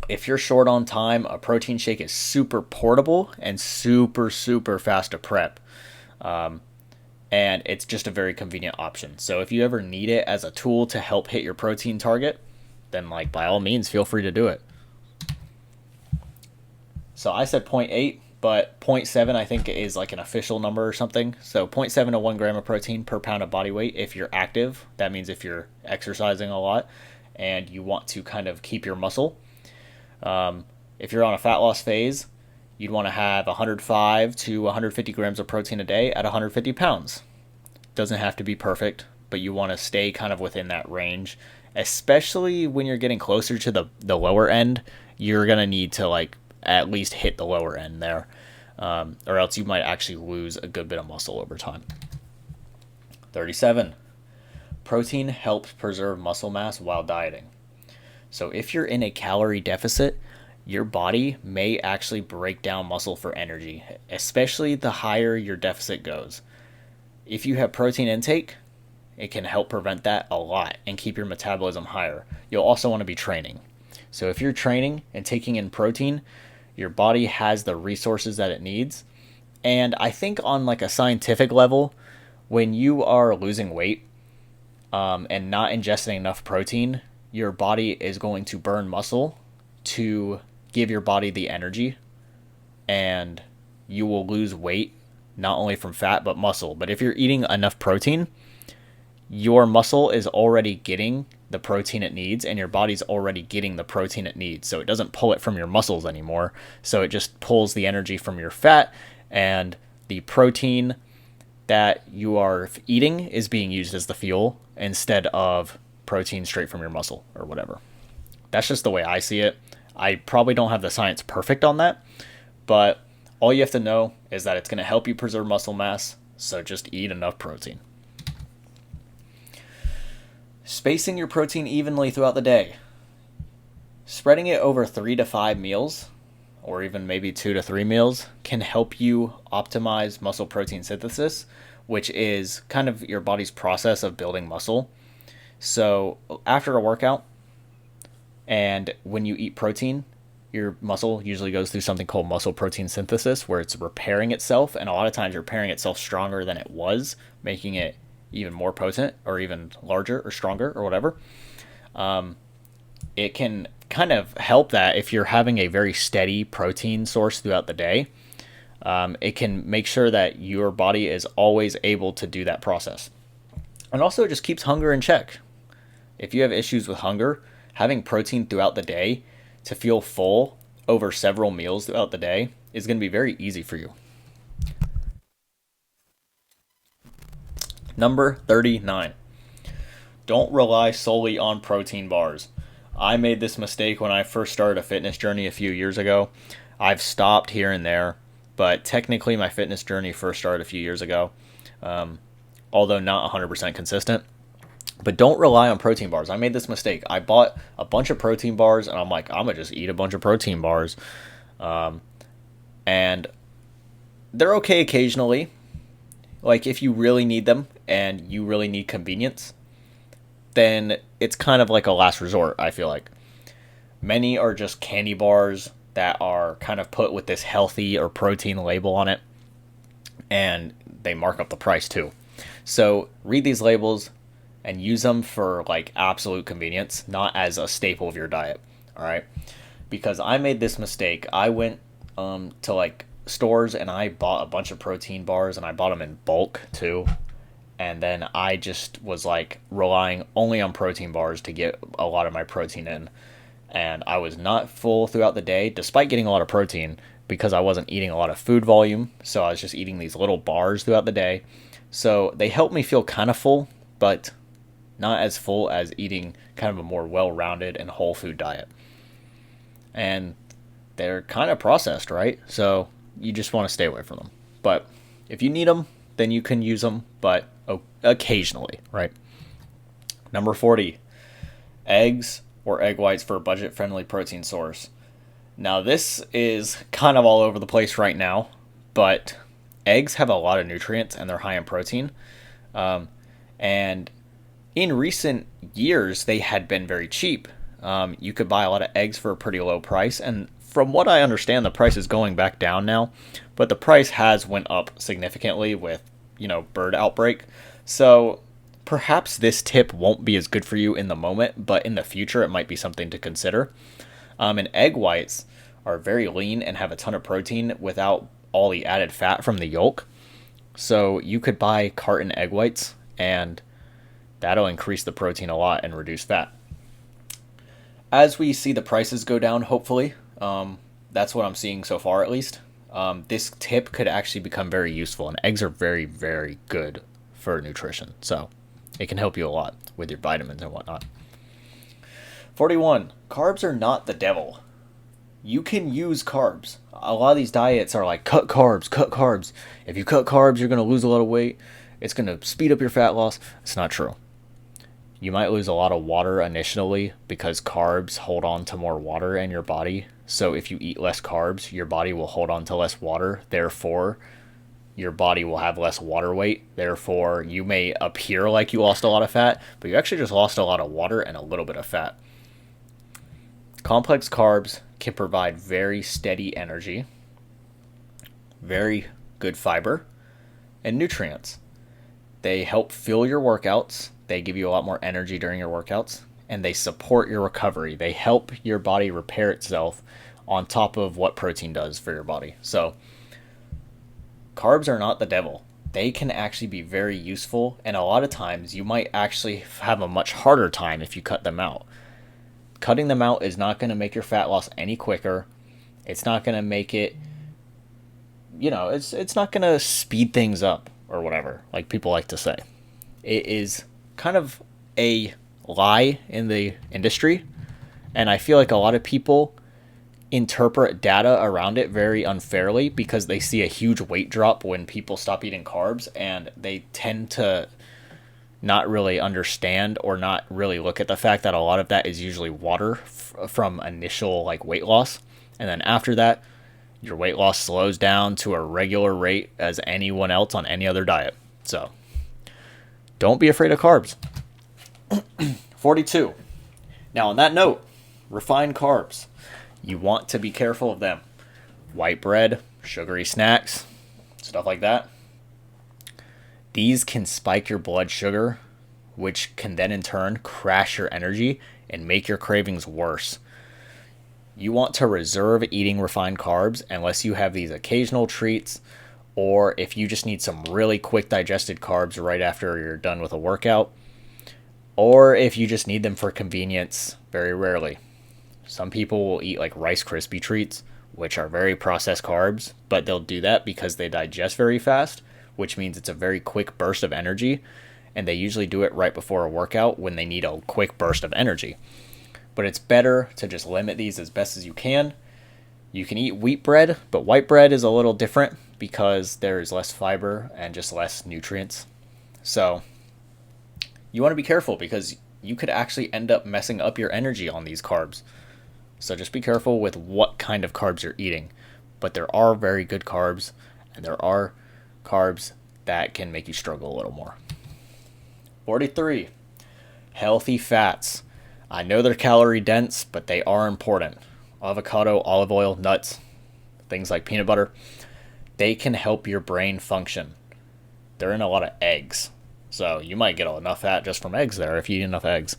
Speaker 1: if you're short on time, a protein shake is super portable and super, super fast to prep. And it's just a very convenient option. So if you ever need it as a tool to help hit your protein target, then like by all means, feel free to do it. So I said 0.8, but 0.7 I think is like an official number or something. So 0.7 to 1 gram of protein per pound of body weight if you're active. That means if you're exercising a lot and you want to kind of keep your muscle. If you're on a fat loss phase, you'd want to have 105 to 150 grams of protein a day at 150 pounds. Doesn't have to be perfect, but you want to stay kind of within that range, especially when you're getting closer to the lower end. You're going to need to like at least hit the lower end there, or else you might actually lose a good bit of muscle over time. 37. Protein helps preserve muscle mass while dieting. So if you're in a calorie deficit, your body may actually break down muscle for energy, especially the higher your deficit goes. If you have protein intake, it can help prevent that a lot and keep your metabolism higher. You'll also want to be training. So if you're training and taking in protein, your body has the resources that it needs. And I think on like a scientific level, when you are losing weight and not ingesting enough protein, your body is going to burn muscle to give your body the energy, and you will lose weight not only from fat but muscle. But if you're eating enough protein, your muscle is already getting the protein it needs and your body's already getting the protein it needs. So it doesn't pull it from your muscles anymore. So it just pulls the energy from your fat, and the protein that you are eating is being used as the fuel instead of protein straight from your muscle or whatever. That's just the way I see it. I probably don't have the science perfect on that, but all you have to know is that it's going to help you preserve muscle mass, so just eat enough protein. Spacing your protein evenly throughout the day. Spreading it over 3 to 5 meals, or even maybe 2 to 3 meals, can help you optimize muscle protein synthesis, which is kind of your body's process of building muscle. So after a workout, and when you eat protein, your muscle usually goes through something called muscle protein synthesis, where it's repairing itself, and a lot of times repairing itself stronger than it was, making it even more potent or even larger or stronger or whatever. It can kind of help that if you're having a very steady protein source throughout the day. It can make sure that your body is always able to do that process. And also it just keeps hunger in check. If you have issues with hunger, having protein throughout the day to feel full over several meals throughout the day is going to be very easy for you. Number 39. Don't rely solely on protein bars. I made this mistake when I first started a fitness journey a few years ago. I've stopped here and there, but technically my fitness journey first started a few years ago, although not 100% consistent. But don't rely on protein bars. I made this mistake. I bought a bunch of protein bars, and I'm like, I'm going to just eat a bunch of protein bars. And they're okay occasionally. Like, if you really need them and you really need convenience, then it's kind of like a last resort, I feel like. Many are just candy bars that are kind of put with this healthy or protein label on it, and they mark up the price too. So read these labels, and use them for like absolute convenience, not as a staple of your diet. All right, because I made this mistake. I went to like stores and I bought a bunch of protein bars, and I bought them in bulk too. And then I just was like relying only on protein bars to get a lot of my protein in. And I was not full throughout the day, despite getting a lot of protein, because I wasn't eating a lot of food volume. So I was just eating these little bars throughout the day. So they helped me feel kind of full, but not as full as eating kind of a more well rounded and whole food diet. And they're kind of processed, right? So you just want to stay away from them. But if you need them, then you can use them, but occasionally, right? Number 40, eggs or egg whites for a budget friendly protein source. Now, this is kind of all over the place right now, but eggs have a lot of nutrients and they're high in protein. And in recent years, they had been very cheap. You could buy a lot of eggs for a pretty low price, and from what I understand, the price is going back down now, but the price has went up significantly with, bird outbreak. So perhaps this tip won't be as good for you in the moment, but in the future, it might be something to consider. And egg whites are very lean and have a ton of protein without all the added fat from the yolk. So you could buy carton egg whites, and that'll increase the protein a lot and reduce fat. As we see the prices go down, hopefully, that's what I'm seeing so far at least. This tip could actually become very useful, and eggs are very, very good for nutrition. So it can help you a lot with your vitamins and whatnot. 41. Carbs are not the devil. You can use carbs. A lot of these diets are like, cut carbs, cut carbs. If you cut carbs, you're going to lose a lot of weight. It's going to speed up your fat loss. It's not true. You might lose a lot of water initially because carbs hold on to more water in your body. So if you eat less carbs, your body will hold on to less water. Therefore, your body will have less water weight. Therefore, you may appear like you lost a lot of fat, but you actually just lost a lot of water and a little bit of fat. Complex carbs can provide very steady energy, very good fiber, and nutrients. They help fuel your workouts. They give you a lot more energy during your workouts, and they support your recovery. They help your body repair itself on top of what protein does for your body. So carbs are not the devil. They can actually be very useful, and a lot of times you might actually have a much harder time if you cut them out. Cutting them out is not going to make your fat loss any quicker. It's not going to make it, it's not going to speed things up or whatever, like people like to say. It is kind of a lie in the industry, and I feel like a lot of people interpret data around it very unfairly because they see a huge weight drop when people stop eating carbs, and they tend to not really understand or not really look at the fact that a lot of that is usually water from initial like weight loss, and then after that your weight loss slows down to a regular rate as anyone else on any other diet. So don't be afraid of carbs. 42. Now on that note, refined carbs, you want to be careful of them. White bread, sugary snacks, stuff like that. These can spike your blood sugar, which can then in turn crash your energy and make your cravings worse. You want to reserve eating refined carbs unless you have these occasional treats, or if you just need some really quick digested carbs right after you're done with a workout, or if you just need them for convenience very rarely. Some people will eat like Rice Krispie treats, which are very processed carbs, but they'll do that because they digest very fast, which means it's a very quick burst of energy, and they usually do it right before a workout when they need a quick burst of energy. But it's better to just limit these as best as you can. You can eat wheat bread, but white bread is a little different because there is less fiber and just less nutrients. So you want to be careful because you could actually end up messing up your energy on these carbs. So just be careful with what kind of carbs you're eating. But there are very good carbs, and there are carbs that can make you struggle a little more. 43. Healthy fats. I know they're calorie dense, but they are important. Avocado, olive oil, nuts, things like peanut butter, they can help your brain function. They're in a lot of eggs. So you might get enough fat just from eggs there if you eat enough eggs.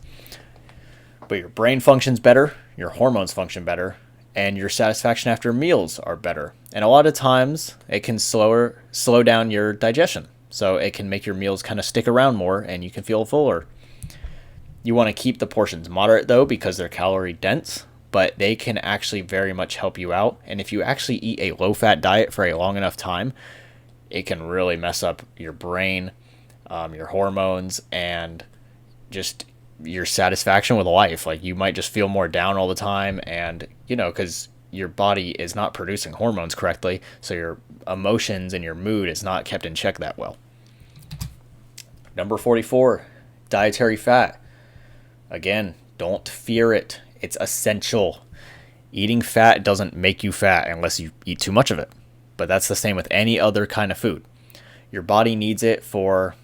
Speaker 1: But your brain functions better, your hormones function better, and your satisfaction after meals are better. And a lot of times it can slow down your digestion. So it can make your meals kind of stick around more and you can feel fuller. You want to keep the portions moderate though because they're calorie dense, but they can actually very much help you out. And if you actually eat a low fat diet for a long enough time, it can really mess up your brain, your hormones, and just your satisfaction with life. Like you might just feel more down all the time, and because your body is not producing hormones correctly, so your emotions and your mood is not kept in check that well. Number 44, dietary fat. Again, don't fear it. It's essential. Eating fat doesn't make you fat unless you eat too much of it. But that's the same with any other kind of food. Your body needs it for,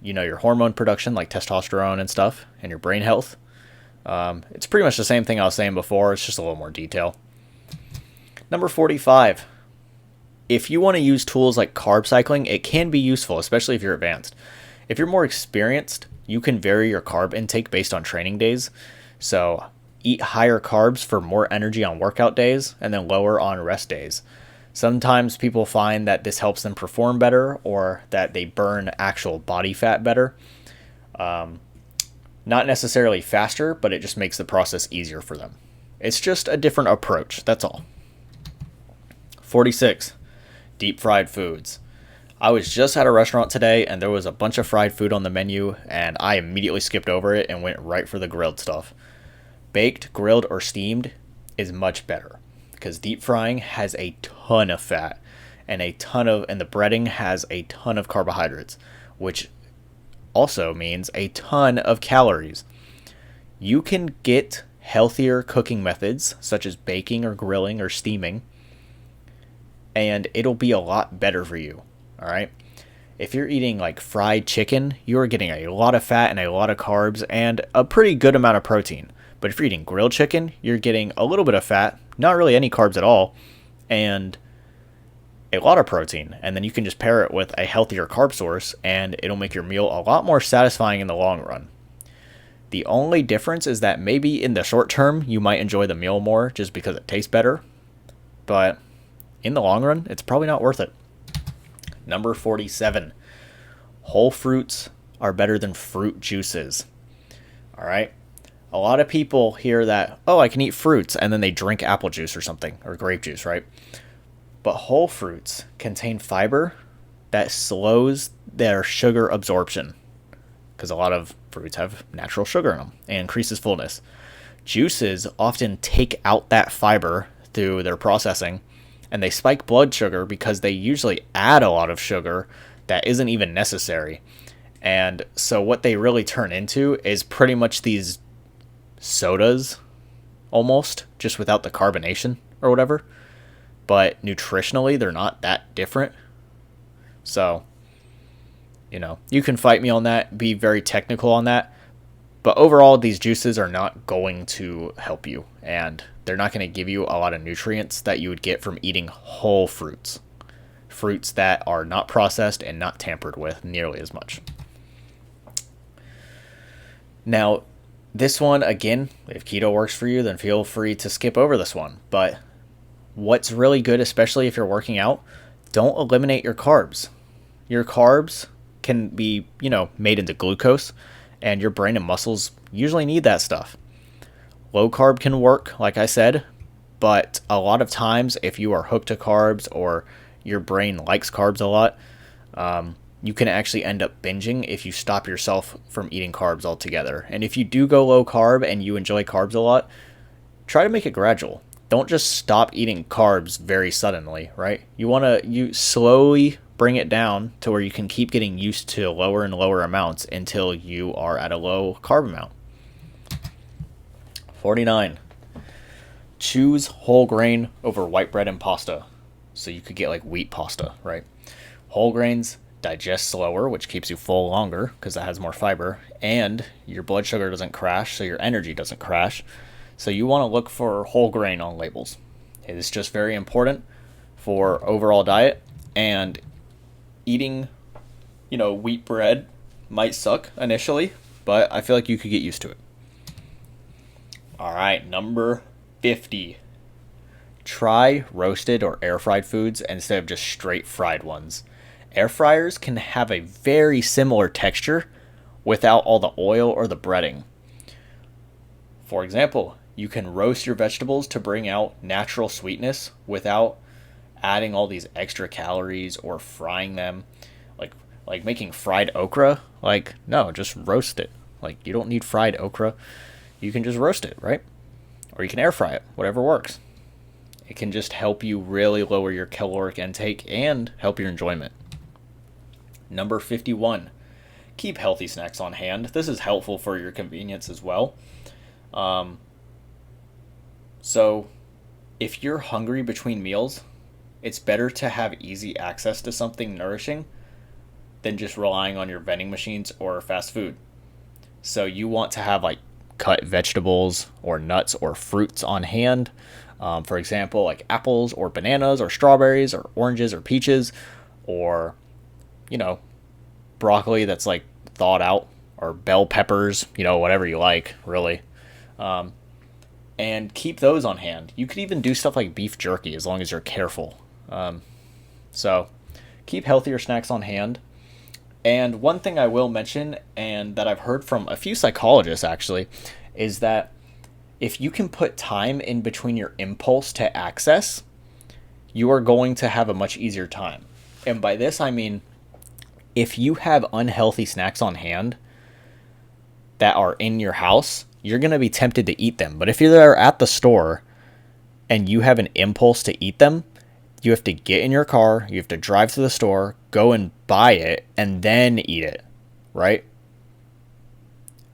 Speaker 1: your hormone production like testosterone and stuff, and your brain health. It's pretty much the same thing I was saying before. It's just a little more detail. Number 45. If you want to use tools like carb cycling, it can be useful, especially if you're advanced. If you're more experienced, you can vary your carb intake based on training days. So eat higher carbs for more energy on workout days and then lower on rest days. Sometimes people find that this helps them perform better or that they burn actual body fat better. Not necessarily faster, but it just makes the process easier for them. It's just a different approach, that's all. 46. Deep fried foods. I was just at a restaurant today and there was a bunch of fried food on the menu and I immediately skipped over it and went right for the grilled stuff. Baked, grilled, or steamed is much better because deep frying has a ton of fat and the breading has a ton of carbohydrates, which also means a ton of calories. You can get healthier cooking methods such as baking or grilling or steaming, and it'll be a lot better for you. All right. If you're eating like fried chicken, you're getting a lot of fat and a lot of carbs and a pretty good amount of protein. But if you're eating grilled chicken, you're getting a little bit of fat, not really any carbs at all, and a lot of protein. And then you can just pair it with a healthier carb source and it'll make your meal a lot more satisfying in the long run. The only difference is that maybe in the short term, you might enjoy the meal more just because it tastes better. But in the long run, it's probably not worth it. Number 47. Whole fruits are better than fruit juices. All right. A lot of people hear that, oh, I can eat fruits, and then they drink apple juice or something, or grape juice, right? But whole fruits contain fiber that slows their sugar absorption, because a lot of fruits have natural sugar in them and increases fullness. Juices often take out that fiber through their processing, and they spike blood sugar because they usually add a lot of sugar that isn't even necessary. And so what they really turn into is pretty much these sodas, almost, just without the carbonation or whatever. But nutritionally, they're not that different. So, you can fight me on that, be very technical on that. But overall, these juices are not going to help you, and they're not going to give you a lot of nutrients that you would get from eating whole fruits. Fruits that are not processed and not tampered with nearly as much. Now, this one, again, if keto works for you, then feel free to skip over this one. But what's really good, especially if you're working out, don't eliminate your carbs. Your carbs can be, made into glucose, and your brain and muscles usually need that stuff. Low carb can work, like I said, but a lot of times if you are hooked to carbs or your brain likes carbs a lot, you can actually end up binging if you stop yourself from eating carbs altogether. And if you do go low carb and you enjoy carbs a lot, try to make it gradual. Don't just stop eating carbs very suddenly, right? You slowly bring it down to where you can keep getting used to lower and lower amounts until you are at a low carb amount. 49. Choose whole grain over white bread and pasta. So you could get like wheat pasta, right? Whole grains digest slower, which keeps you full longer because it has more fiber, and your blood sugar doesn't crash, so your energy doesn't crash. So you want to look for whole grain on labels. It is just very important for overall diet, and eating, wheat bread Might suck initially, but I feel like you could get used to it. All right, number 50. Try roasted or air fried foods instead of just straight fried ones. Air fryers can have a very similar texture without all the oil or the breading. For example, you can roast your vegetables to bring out natural sweetness without adding all these extra calories or frying them. Like making fried okra, like no, just roast it. Like you don't need fried okra. You can just roast it, right? Or you can air fry it, whatever works. It can just help you really lower your caloric intake and help your enjoyment. Number 51. Keep healthy snacks on hand. This is helpful for your convenience as well. So, if you're hungry between meals, it's better to have easy access to something nourishing than just relying on your vending machines or fast food. So, you want to have like cut vegetables or nuts or fruits on hand. For example, like apples or bananas or strawberries or oranges or peaches or, broccoli that's like thawed out or bell peppers, whatever you like, really. And keep those on hand. You could even do stuff like beef jerky as long as you're careful. So keep healthier snacks on hand. And one thing I will mention, and that I've heard from a few psychologists actually, is that if you can put time in between your impulse to access, you are going to have a much easier time. And by this, I mean, if you have unhealthy snacks on hand that are in your house, you're going to be tempted to eat them. But if you're there at the store and you have an impulse to eat them, you have to get in your car, you have to drive to the store, go and buy it, and then eat it, right?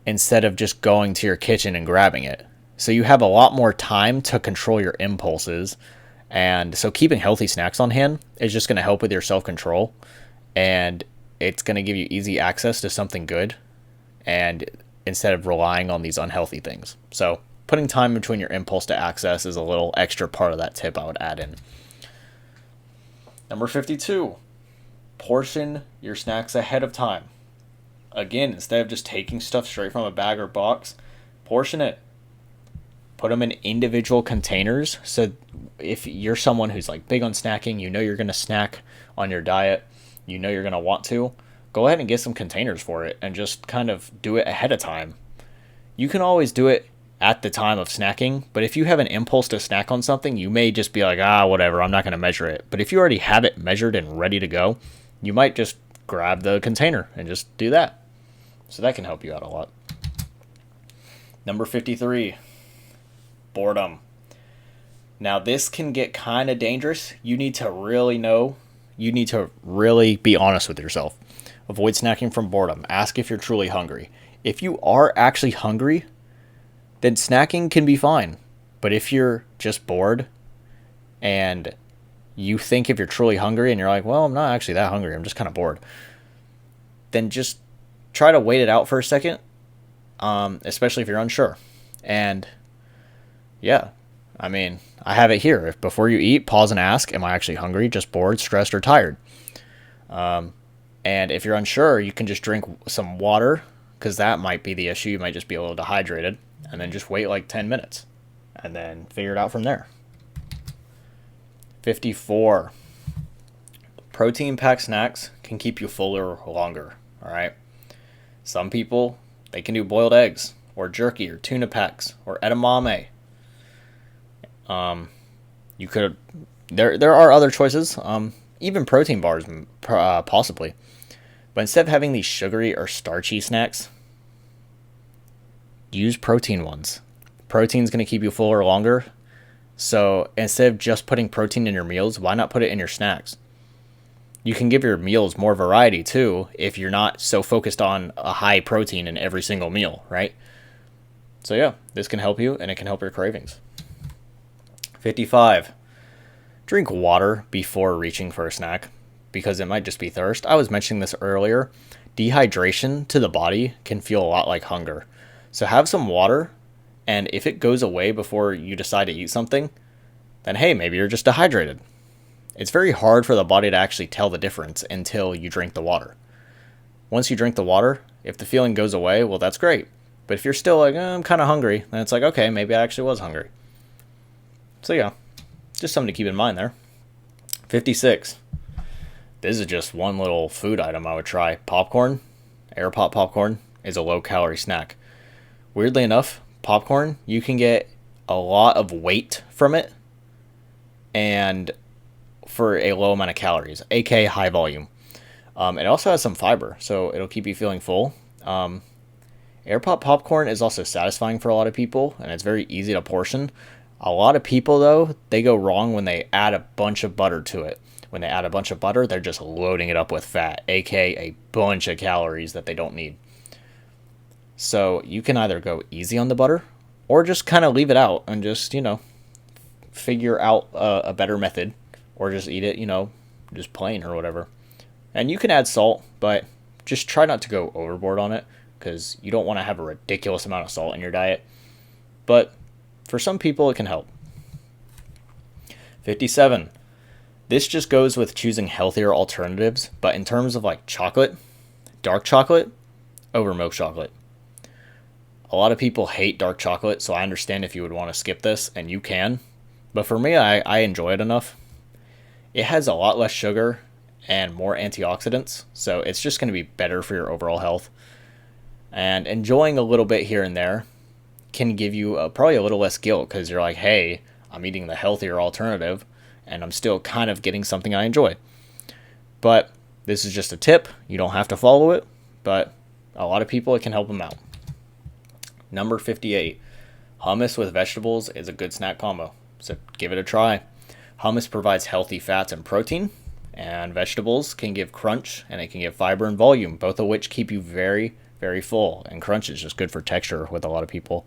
Speaker 1: Instead of just going to your kitchen and grabbing it. So you have a lot more time to control your impulses. And so keeping healthy snacks on hand is just going to help with your self-control. And it's going to give you easy access to something good. And instead of relying on these unhealthy things. So putting time between your impulse to access is a little extra part of that tip I would add in. Number 52, portion your snacks ahead of time. Again, instead of just taking stuff straight from a bag or box, portion it. Put them in individual containers. So if you're someone who's like big on snacking, you're going to snack on your diet, you're going to want to, go ahead and get some containers for it and just kind of do it ahead of time. You can always do it at the time of snacking, but if you have an impulse to snack on something, you may just be like, whatever, I'm not going to measure it. But if you already have it measured and ready to go, you might just grab the container and just do that. So that can help you out a lot. Number 53, boredom. Now this can get kind of dangerous. You need to really be honest with yourself. Avoid snacking from boredom. Ask if you're truly hungry. If you are actually hungry, then snacking can be fine. But if you're just bored and you think if you're truly hungry and you're like, well, I'm not actually that hungry, I'm just kind of bored, then just try to wait it out for a second, especially if you're unsure. And yeah, I mean, I have it here. If before you eat, pause and ask, am I actually hungry, just bored, stressed, or tired? And if you're unsure, you can just drink some water, because that might be the issue. You might just be a little dehydrated. And then just wait like 10 minutes. And then figure it out from there. 54. Protein-packed snacks can keep you fuller longer. All right? Some people, they can do boiled eggs, or jerky, or tuna packs, or edamame. You could... There are other choices. Even protein bars, possibly. But instead of having these sugary or starchy snacks, use protein ones. Protein's going to keep you fuller longer. So instead of just putting protein in your meals, why not put it in your snacks? You can give your meals more variety too if you're not so focused on a high protein in every single meal, right? So yeah, this can help you and it can help your cravings. 55. Drink water before reaching for a snack because it might just be thirst. I was mentioning this earlier. Dehydration to the body can feel a lot like hunger. So have some water, and if it goes away before you decide to eat something, then hey, maybe you're just dehydrated. It's very hard for the body to actually tell the difference until you drink the water. Once you drink the water, if the feeling goes away, well, that's great. But if you're still like, I'm kind of hungry, then it's like, okay, maybe I actually was hungry. So yeah, just something to keep in mind there. 56. This is just one little food item I would try. Popcorn, air pop popcorn, is a low calorie snack. Weirdly enough, popcorn, you can get a lot of weight from it and for a low amount of calories, aka high volume. It also has some fiber, so it'll keep you feeling full. Air pop popcorn is also satisfying for a lot of people, and it's very easy to portion. A lot of people, though, they go wrong when they add a bunch of butter to it. When they add a bunch of butter, they're just loading it up with fat, aka a bunch of calories that they don't need. So you can either go easy on the butter, or just kind of leave it out and just, figure out a better method, or just eat it, just plain or whatever. And you can add salt, but just try not to go overboard on it, because you don't want to have a ridiculous amount of salt in your diet. But for some people, it can help. 57. This just goes with choosing healthier alternatives, but in terms of like chocolate, dark chocolate over milk chocolate. A lot of people hate dark chocolate, so I understand if you would want to skip this, and you can. But for me, I enjoy it enough. It has a lot less sugar and more antioxidants, so it's just going to be better for your overall health. And enjoying a little bit here and there can give you probably a little less guilt, because you're like, hey, I'm eating the healthier alternative, and I'm still kind of getting something I enjoy. But this is just a tip. You don't have to follow it, but a lot of people, it can help them out. Number 58. Hummus with vegetables is a good snack combo, so give it a try. Hummus provides healthy fats and protein, and vegetables can give crunch, and it can give fiber and volume, both of which keep you very, very full. And crunch is just good for texture with a lot of people.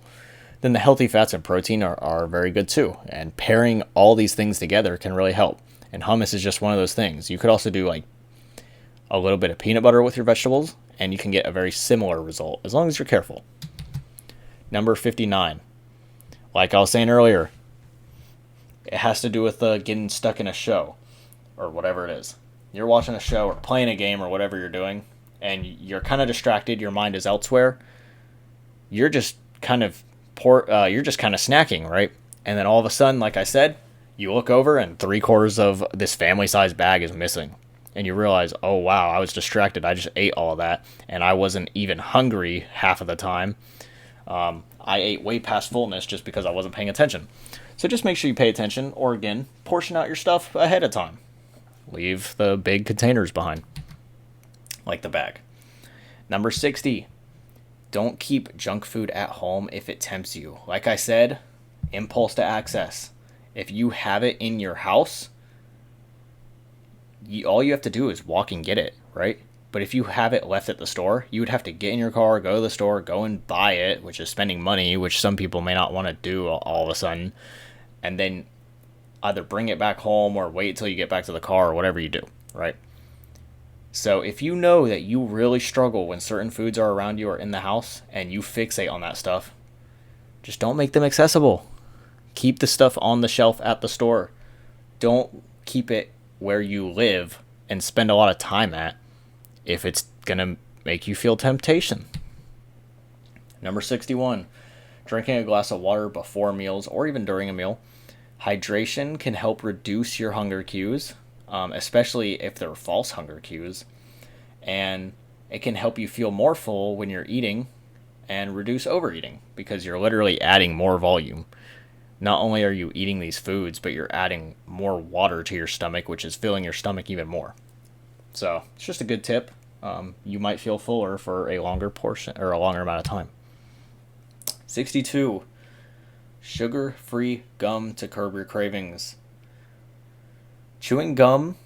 Speaker 1: Then the healthy fats and protein are very good too, and pairing all these things together can really help. And hummus is just one of those things. You could also do like a little bit of peanut butter with your vegetables, and you can get a very similar result as long as you're careful. Number 59. Like I was saying earlier, it has to do with getting stuck in a show or whatever it is. You're watching a show or playing a game or whatever you're doing, and you're kind of distracted. Your mind is elsewhere. You're just kind of snacking, right? And then all of a sudden, like I said, you look over and 3/4 of this family-sized bag is missing. And you realize, oh wow, I was distracted. I just ate all of that, and I wasn't even hungry half of the time. I ate way past fullness just because I wasn't paying attention. So just make sure you pay attention, or again, portion out your stuff ahead of time. Leave the big containers behind, like the bag. Number 60. Don't keep junk food at home if it tempts you. Like I said, impulse to access. If you have it in your house, all you have to do is walk and get it, right? But if you have it left at the store, you would have to get in your car, go to the store, go and buy it, which is spending money, which some people may not want to do all of a sudden, and then either bring it back home or wait till you get back to the car or whatever you do, right? So if you know that you really struggle when certain foods are around you or in the house and you fixate on that stuff, just don't make them accessible. Keep the stuff on the shelf at the store. Don't keep it where you live and spend a lot of time at if it's going to make you feel temptation. Number 61, drinking a glass of water before meals or even during a meal. Hydration can help reduce your hunger cues, especially if they're false hunger cues. And it can help you feel more full when you're eating and reduce overeating, because you're literally adding more volume. Not only are you eating these foods, but you're adding more water to your stomach, which is filling your stomach even more. So it's just a good tip. You might feel fuller for a longer portion or a longer amount of time. 62. Sugar-free gum to curb your cravings. Chewing gum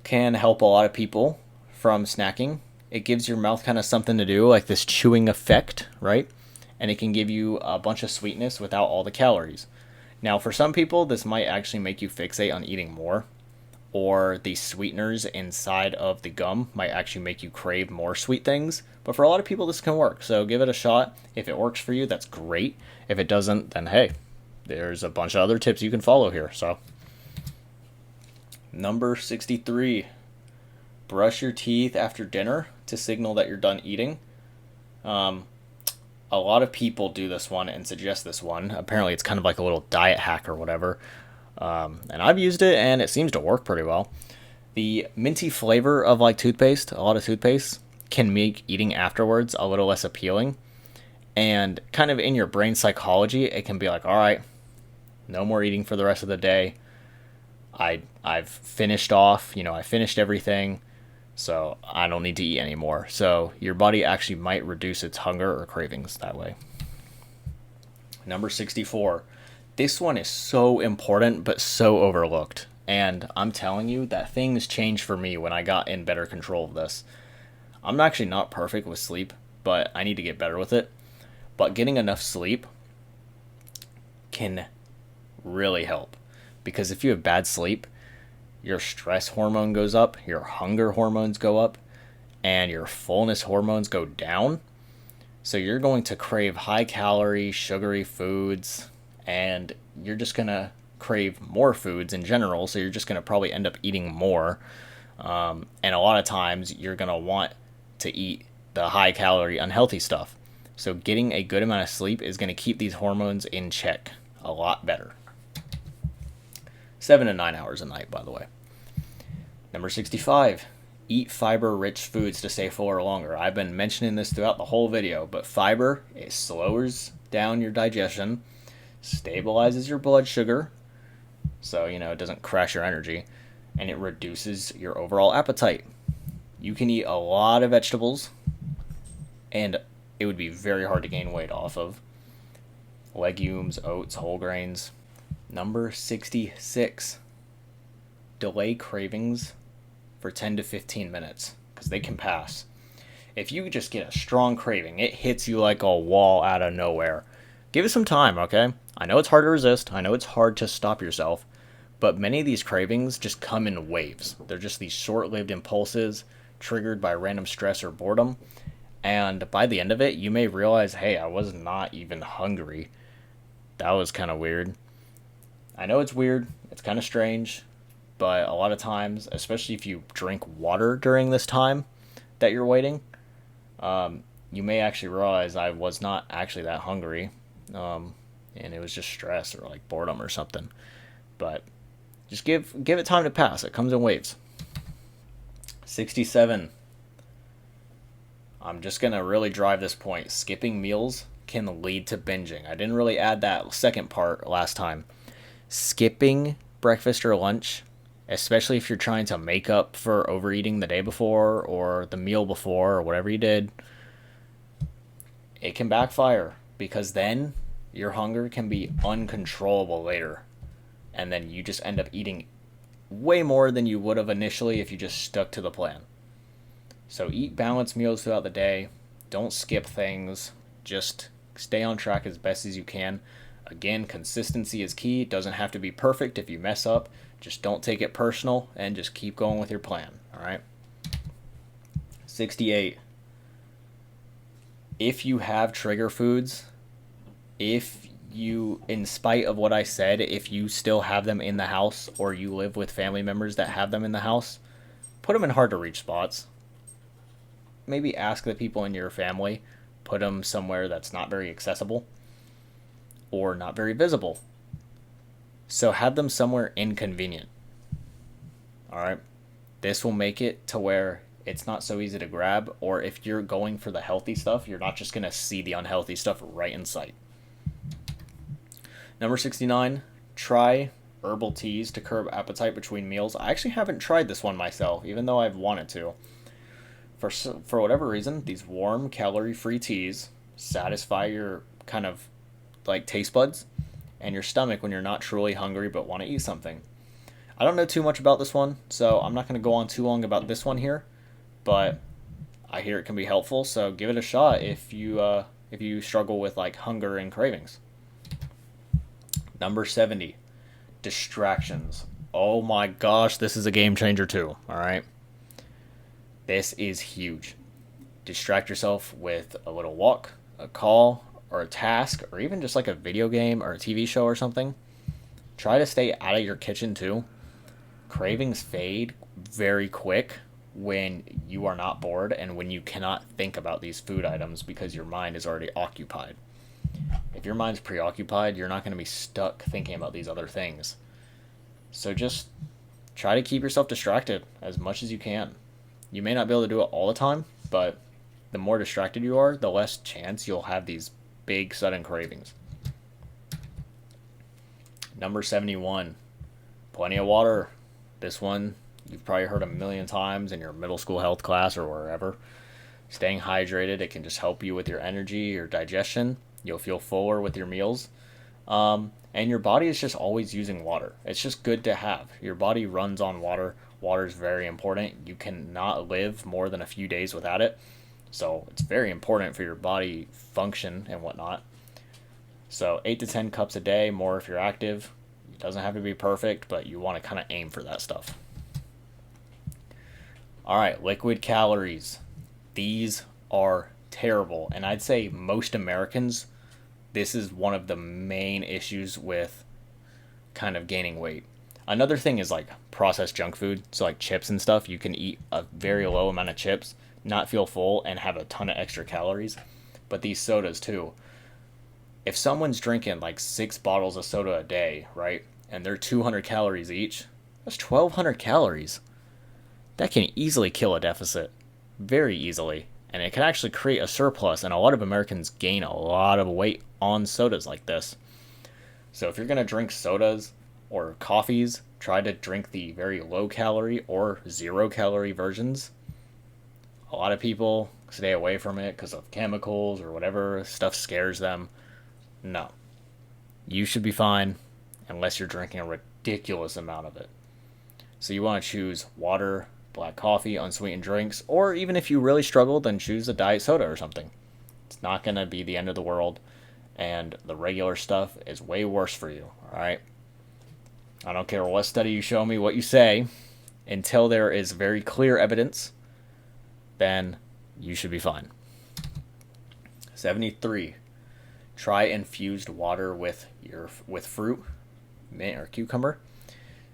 Speaker 1: can help a lot of people from snacking. It gives your mouth kind of something to do, like this chewing effect, right? And it can give you a bunch of sweetness without all the calories. Now, for some people, this might actually make you fixate on eating more, or the sweeteners inside of the gum might actually make you crave more sweet things. But for a lot of people, this can work. So give it a shot. If it works for you, that's great. If it doesn't, then hey, there's a bunch of other tips you can follow here. So, number 63, brush your teeth after dinner to signal that you're done eating. A lot of people do this one and suggest this one. Apparently, it's kind of like a little diet hack or whatever. And I've used it, and it seems to work pretty well. The minty flavor of like toothpaste, a lot of toothpaste, can make eating afterwards a little less appealing. And kind of in your brain psychology, it can be like, all right, no more eating for the rest of the day. I've finished off, I finished everything, so I don't need to eat anymore. So your body actually might reduce its hunger or cravings that way. Number 64. This one is so important but so overlooked. And I'm telling you that things changed for me when I got in better control of this. I'm actually not perfect with sleep, but I need to get better with it. But getting enough sleep can really help. Because if you have bad sleep, your stress hormone goes up, your hunger hormones go up, and your fullness hormones go down. So you're going to crave high calorie, sugary foods, and you're just going to crave more foods in general. So you're just going to probably end up eating more. And a lot of times you're going to want to eat the high calorie, unhealthy stuff. So getting a good amount of sleep is going to keep these hormones in check a lot better. 7 to 9 hours a night, by the way. Number 65. Eat fiber-rich foods to stay fuller longer. I've been mentioning this throughout the whole video, but fiber, it slows down your digestion, stabilizes your blood sugar, so, it doesn't crash your energy, and it reduces your overall appetite. You can eat a lot of vegetables, and it would be very hard to gain weight off of. Legumes, oats, whole grains. Number 66. Delay cravings for 10 to 15 minutes, because they can pass. If you just get a strong craving, it hits you like a wall out of nowhere. Give it some time, okay? I know it's hard to resist. I know it's hard to stop yourself. But many of these cravings just come in waves. They're just these short-lived impulses triggered by random stress or boredom. And by the end of it, you may realize, hey, I was not even hungry. That was kind of weird. I know it's weird. It's kind of strange. But a lot of times, especially if you drink water during this time that you're waiting, you may actually realize I was not actually that hungry. And it was just stress or like boredom or something. But just give it time to pass. It comes in waves. 67. I'm just going to really drive this point. Skipping meals can lead to binging. I didn't really add that second part last time. Skipping breakfast or lunch, especially if you're trying to make up for overeating the day before or the meal before or whatever you did, it can backfire, because then your hunger can be uncontrollable later. And then you just end up eating way more than you would have initially if you just stuck to the plan. So eat balanced meals throughout the day. Don't skip things. Just stay on track as best as you can. Again, consistency is key. It doesn't have to be perfect. If you mess up, just don't take it personal and just keep going with your plan. All right. 68. If you have trigger foods, in spite of what I said, if you still have them in the house or you live with family members that have them in the house, put them in hard to reach spots. Maybe ask the people in your family, put them somewhere that's not very accessible or not very visible. So have them somewhere inconvenient. All right. This will make it to where it's not so easy to grab, or if you're going for the healthy stuff, you're not just going to see the unhealthy stuff right in sight. Number 69, try herbal teas to curb appetite between meals. I actually haven't tried this one myself, even though I've wanted to. For whatever reason, these warm, calorie-free teas satisfy your kind of like taste buds and your stomach when you're not truly hungry but want to eat something. I don't know too much about this one, so I'm not going to go on too long about this one here, but I hear it can be helpful, so give it a shot if you struggle with like hunger and cravings. Number 70, distractions. Oh my gosh, this is a game changer too, all right? This is huge. Distract yourself with a little walk, a call, or a task, or even just like a video game or a TV show or something. Try to stay out of your kitchen too. Cravings fade very quick when you are not bored and when you cannot think about these food items because your mind is already occupied. If your mind's preoccupied, you're not going to be stuck thinking about these other things. So just try to keep yourself distracted as much as you can. You may not be able to do it all the time, but the more distracted you are, the less chance you'll have these big sudden cravings. Number 71, plenty of water. This one you've probably heard a million times in your middle school health class or wherever. Staying hydrated, it can just help you with your energy, your digestion. You'll feel fuller with your meals. And your body is just always using water. It's just good to have. Your body runs on water. Water is very important. You cannot live more than a few days without it. So it's very important for your body function and whatnot. So 8 to 10 cups a day, more if you're active. It doesn't have to be perfect, but you want to kind of aim for that stuff. All right, liquid calories. These are terrible. And I'd say most Americans, this is one of the main issues with kind of gaining weight. Another thing is like processed junk food. So like chips and stuff, you can eat a very low amount of chips, not feel full, and have a ton of extra calories. But these sodas too. If someone's drinking like 6 bottles of soda a day, right, and they're 200 calories each, that's 1,200 calories. That can easily kill a deficit. Very easily. And it can actually create a surplus, and a lot of Americans gain a lot of weight on sodas like this. So if you're going to drink sodas or coffees, try to drink the very low calorie or 0 calorie versions. A lot of people stay away from it because of chemicals or whatever stuff scares them. No. You should be fine unless you're drinking a ridiculous amount of it. So you want to choose water, black coffee, unsweetened drinks, or even if you really struggle, then choose a diet soda or something. It's not going to be the end of the world, and the regular stuff is way worse for you, alright? I don't care what study you show me, what you say, until there is very clear evidence, then you should be fine. 73. Try infused water with fruit, mint or cucumber.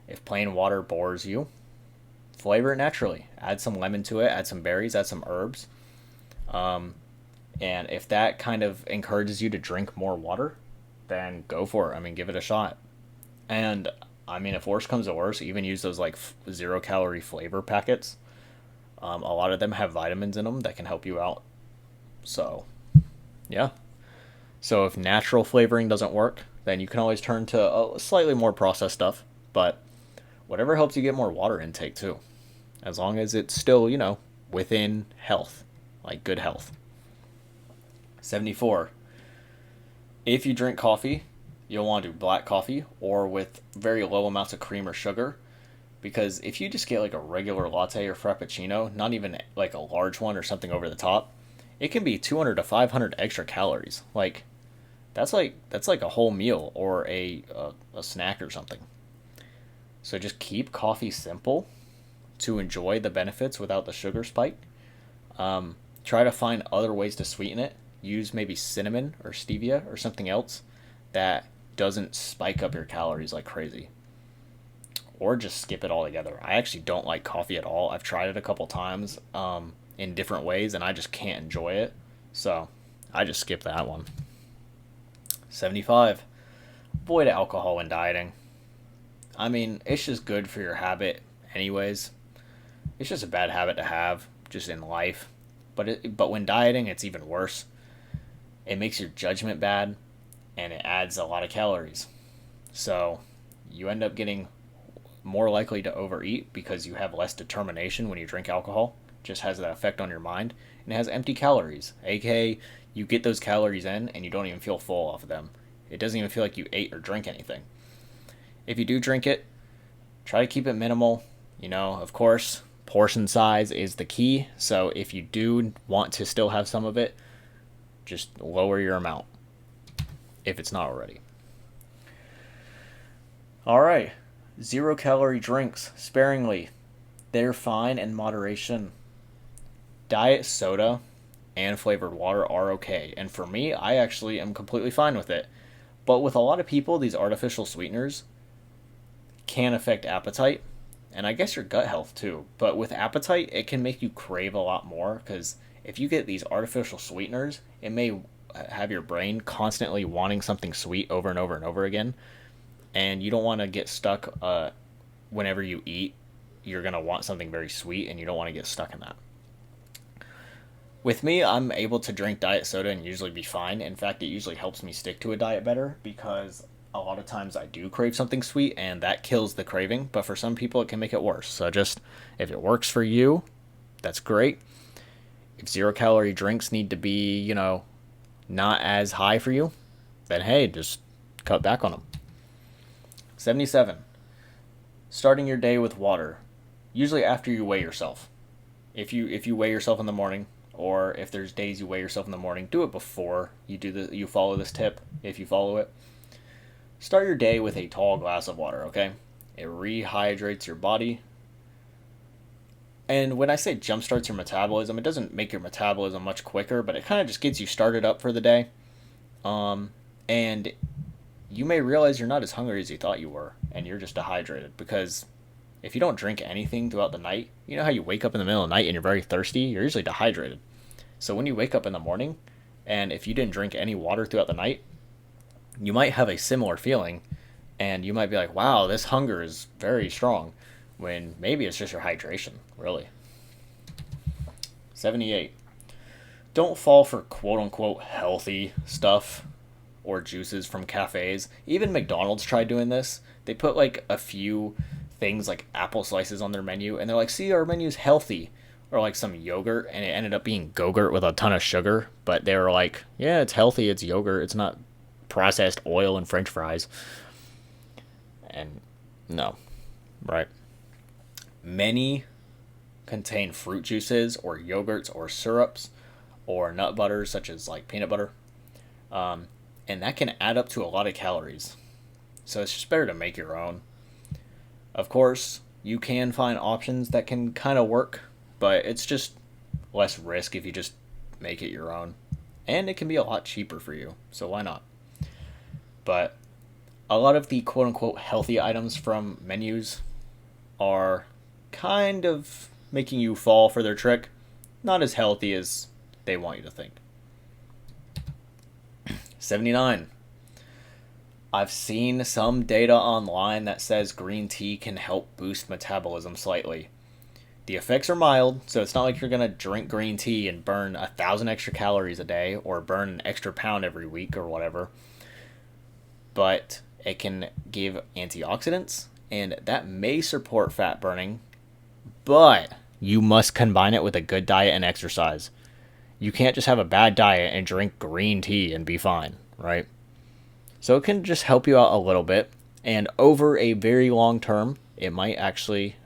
Speaker 1: If plain water bores you, flavor it naturally. Add some lemon to it, add some berries, add some herbs. And if that kind of encourages you to drink more water, then go for it. I mean, give it a shot. And I mean, if worse comes to worse, even use those like 0 calorie flavor packets. A lot of them have vitamins in them that can help you out. So, yeah. So if natural flavoring doesn't work, then you can always turn to a slightly more processed stuff. But whatever helps you get more water intake too. As long as it's still, within health, like good health. 74. If you drink coffee, you'll want to do black coffee or with very low amounts of cream or sugar. Because if you just get like a regular latte or frappuccino, not even like a large one or something over the top, it can be 200 to 500 extra calories. Like that's like a whole meal or a snack or something. So just keep coffee simple to enjoy the benefits without the sugar spike. Try to find other ways to sweeten it. Use maybe cinnamon or stevia or something else that doesn't spike up your calories like crazy. Or just skip it altogether. I actually don't like coffee at all. I've tried it a couple times in different ways, and I just can't enjoy it. So I just skip that one. 75. Avoid alcohol when dieting. I mean, it's just good for your habit anyways. It's just a bad habit to have just in life. But when dieting, it's even worse. It makes your judgment bad, and it adds a lot of calories. So you end up getting more likely to overeat because you have less determination when you drink alcohol. It just has that effect on your mind. And it has empty calories, aka you get those calories in and you don't even feel full off of them. It doesn't even feel like you ate or drank anything. If you do drink it, try to keep it minimal. Of course, portion size is the key. So if you do want to still have some of it, just lower your amount if it's not already. All right. 0 calorie drinks sparingly. They're fine in moderation. Diet soda and flavored water are okay. And for me, I actually am completely fine with it. But with a lot of people, these artificial sweeteners can affect appetite and I guess your gut health too. But with appetite, it can make you crave a lot more because if you get these artificial sweeteners, it may have your brain constantly wanting something sweet over and over and over again, and you don't want to get stuck whenever you eat. You're going to want something very sweet, and you don't want to get stuck in that. With me, I'm able to drink diet soda and usually be fine. In fact, it usually helps me stick to a diet better because a lot of times I do crave something sweet and that kills the craving. But for some people, it can make it worse. So just if it works for you, that's great. If 0 calorie drinks need to be, not as high for you, then hey, just cut back on them. 77. Starting your day with water, usually after you weigh yourself. If you weigh yourself in the morning, or if there's days you weigh yourself in the morning, do it before you follow this tip. If you follow it, start your day with a tall glass of water. Okay, it rehydrates your body. And when I say jumpstarts your metabolism, it doesn't make your metabolism much quicker, but it kind of just gets you started up for the day. And you may realize you're not as hungry as you thought you were, and you're just dehydrated because if you don't drink anything throughout the night, you know how you wake up in the middle of the night and you're very thirsty? You're usually dehydrated. So when you wake up in the morning, and if you didn't drink any water throughout the night, you might have a similar feeling, and you might be like, wow, this hunger is very strong, when maybe it's just your hydration, really. 78. Don't fall for quote-unquote healthy stuff or juices from cafes. Even McDonald's tried doing this. They put like a few things like apple slices on their menu, and they're like, see, our menu's healthy, or like some yogurt, and it ended up being Go-Gurt with a ton of sugar, but they were like, yeah, it's healthy, it's yogurt, it's not processed oil and french fries. And no, right? Many contain fruit juices or yogurts or syrups or nut butters such as like peanut butter, and that can add up to a lot of calories, so it's just better to make your own. Of course, you can find options that can kind of work, but it's just less risk if you just make it your own. And it can be a lot cheaper for you, so why not? But a lot of the quote-unquote healthy items from menus are kind of making you fall for their trick. Not as healthy as they want you to think. 79. I've seen some data online that says green tea can help boost metabolism slightly. The effects are mild, so it's not like you're going to drink green tea and burn 1,000 extra calories a day or burn an extra pound every week or whatever. But it can give antioxidants, and that may support fat burning, but you must combine it with a good diet and exercise. You can't just have a bad diet and drink green tea and be fine, right? So it can just help you out a little bit, and over a very long term, it might actually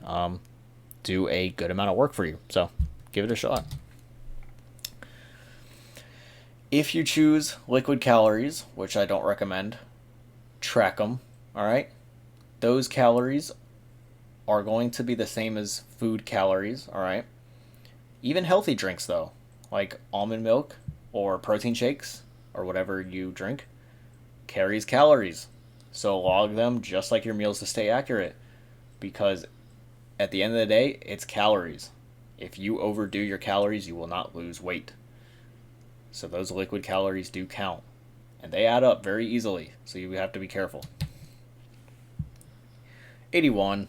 Speaker 1: do a good amount of work for you. So give it a shot. If you choose liquid calories, which I don't recommend, track them, all right? Those calories are going to be the same as food calories, all right? Even healthy drinks, though, like almond milk or protein shakes or whatever you drink, carries calories. So log them just like your meals to stay accurate, because at the end of the day, it's calories. If you overdo your calories, you will not lose weight. So those liquid calories do count, and they add up very easily, so you have to be careful. 81.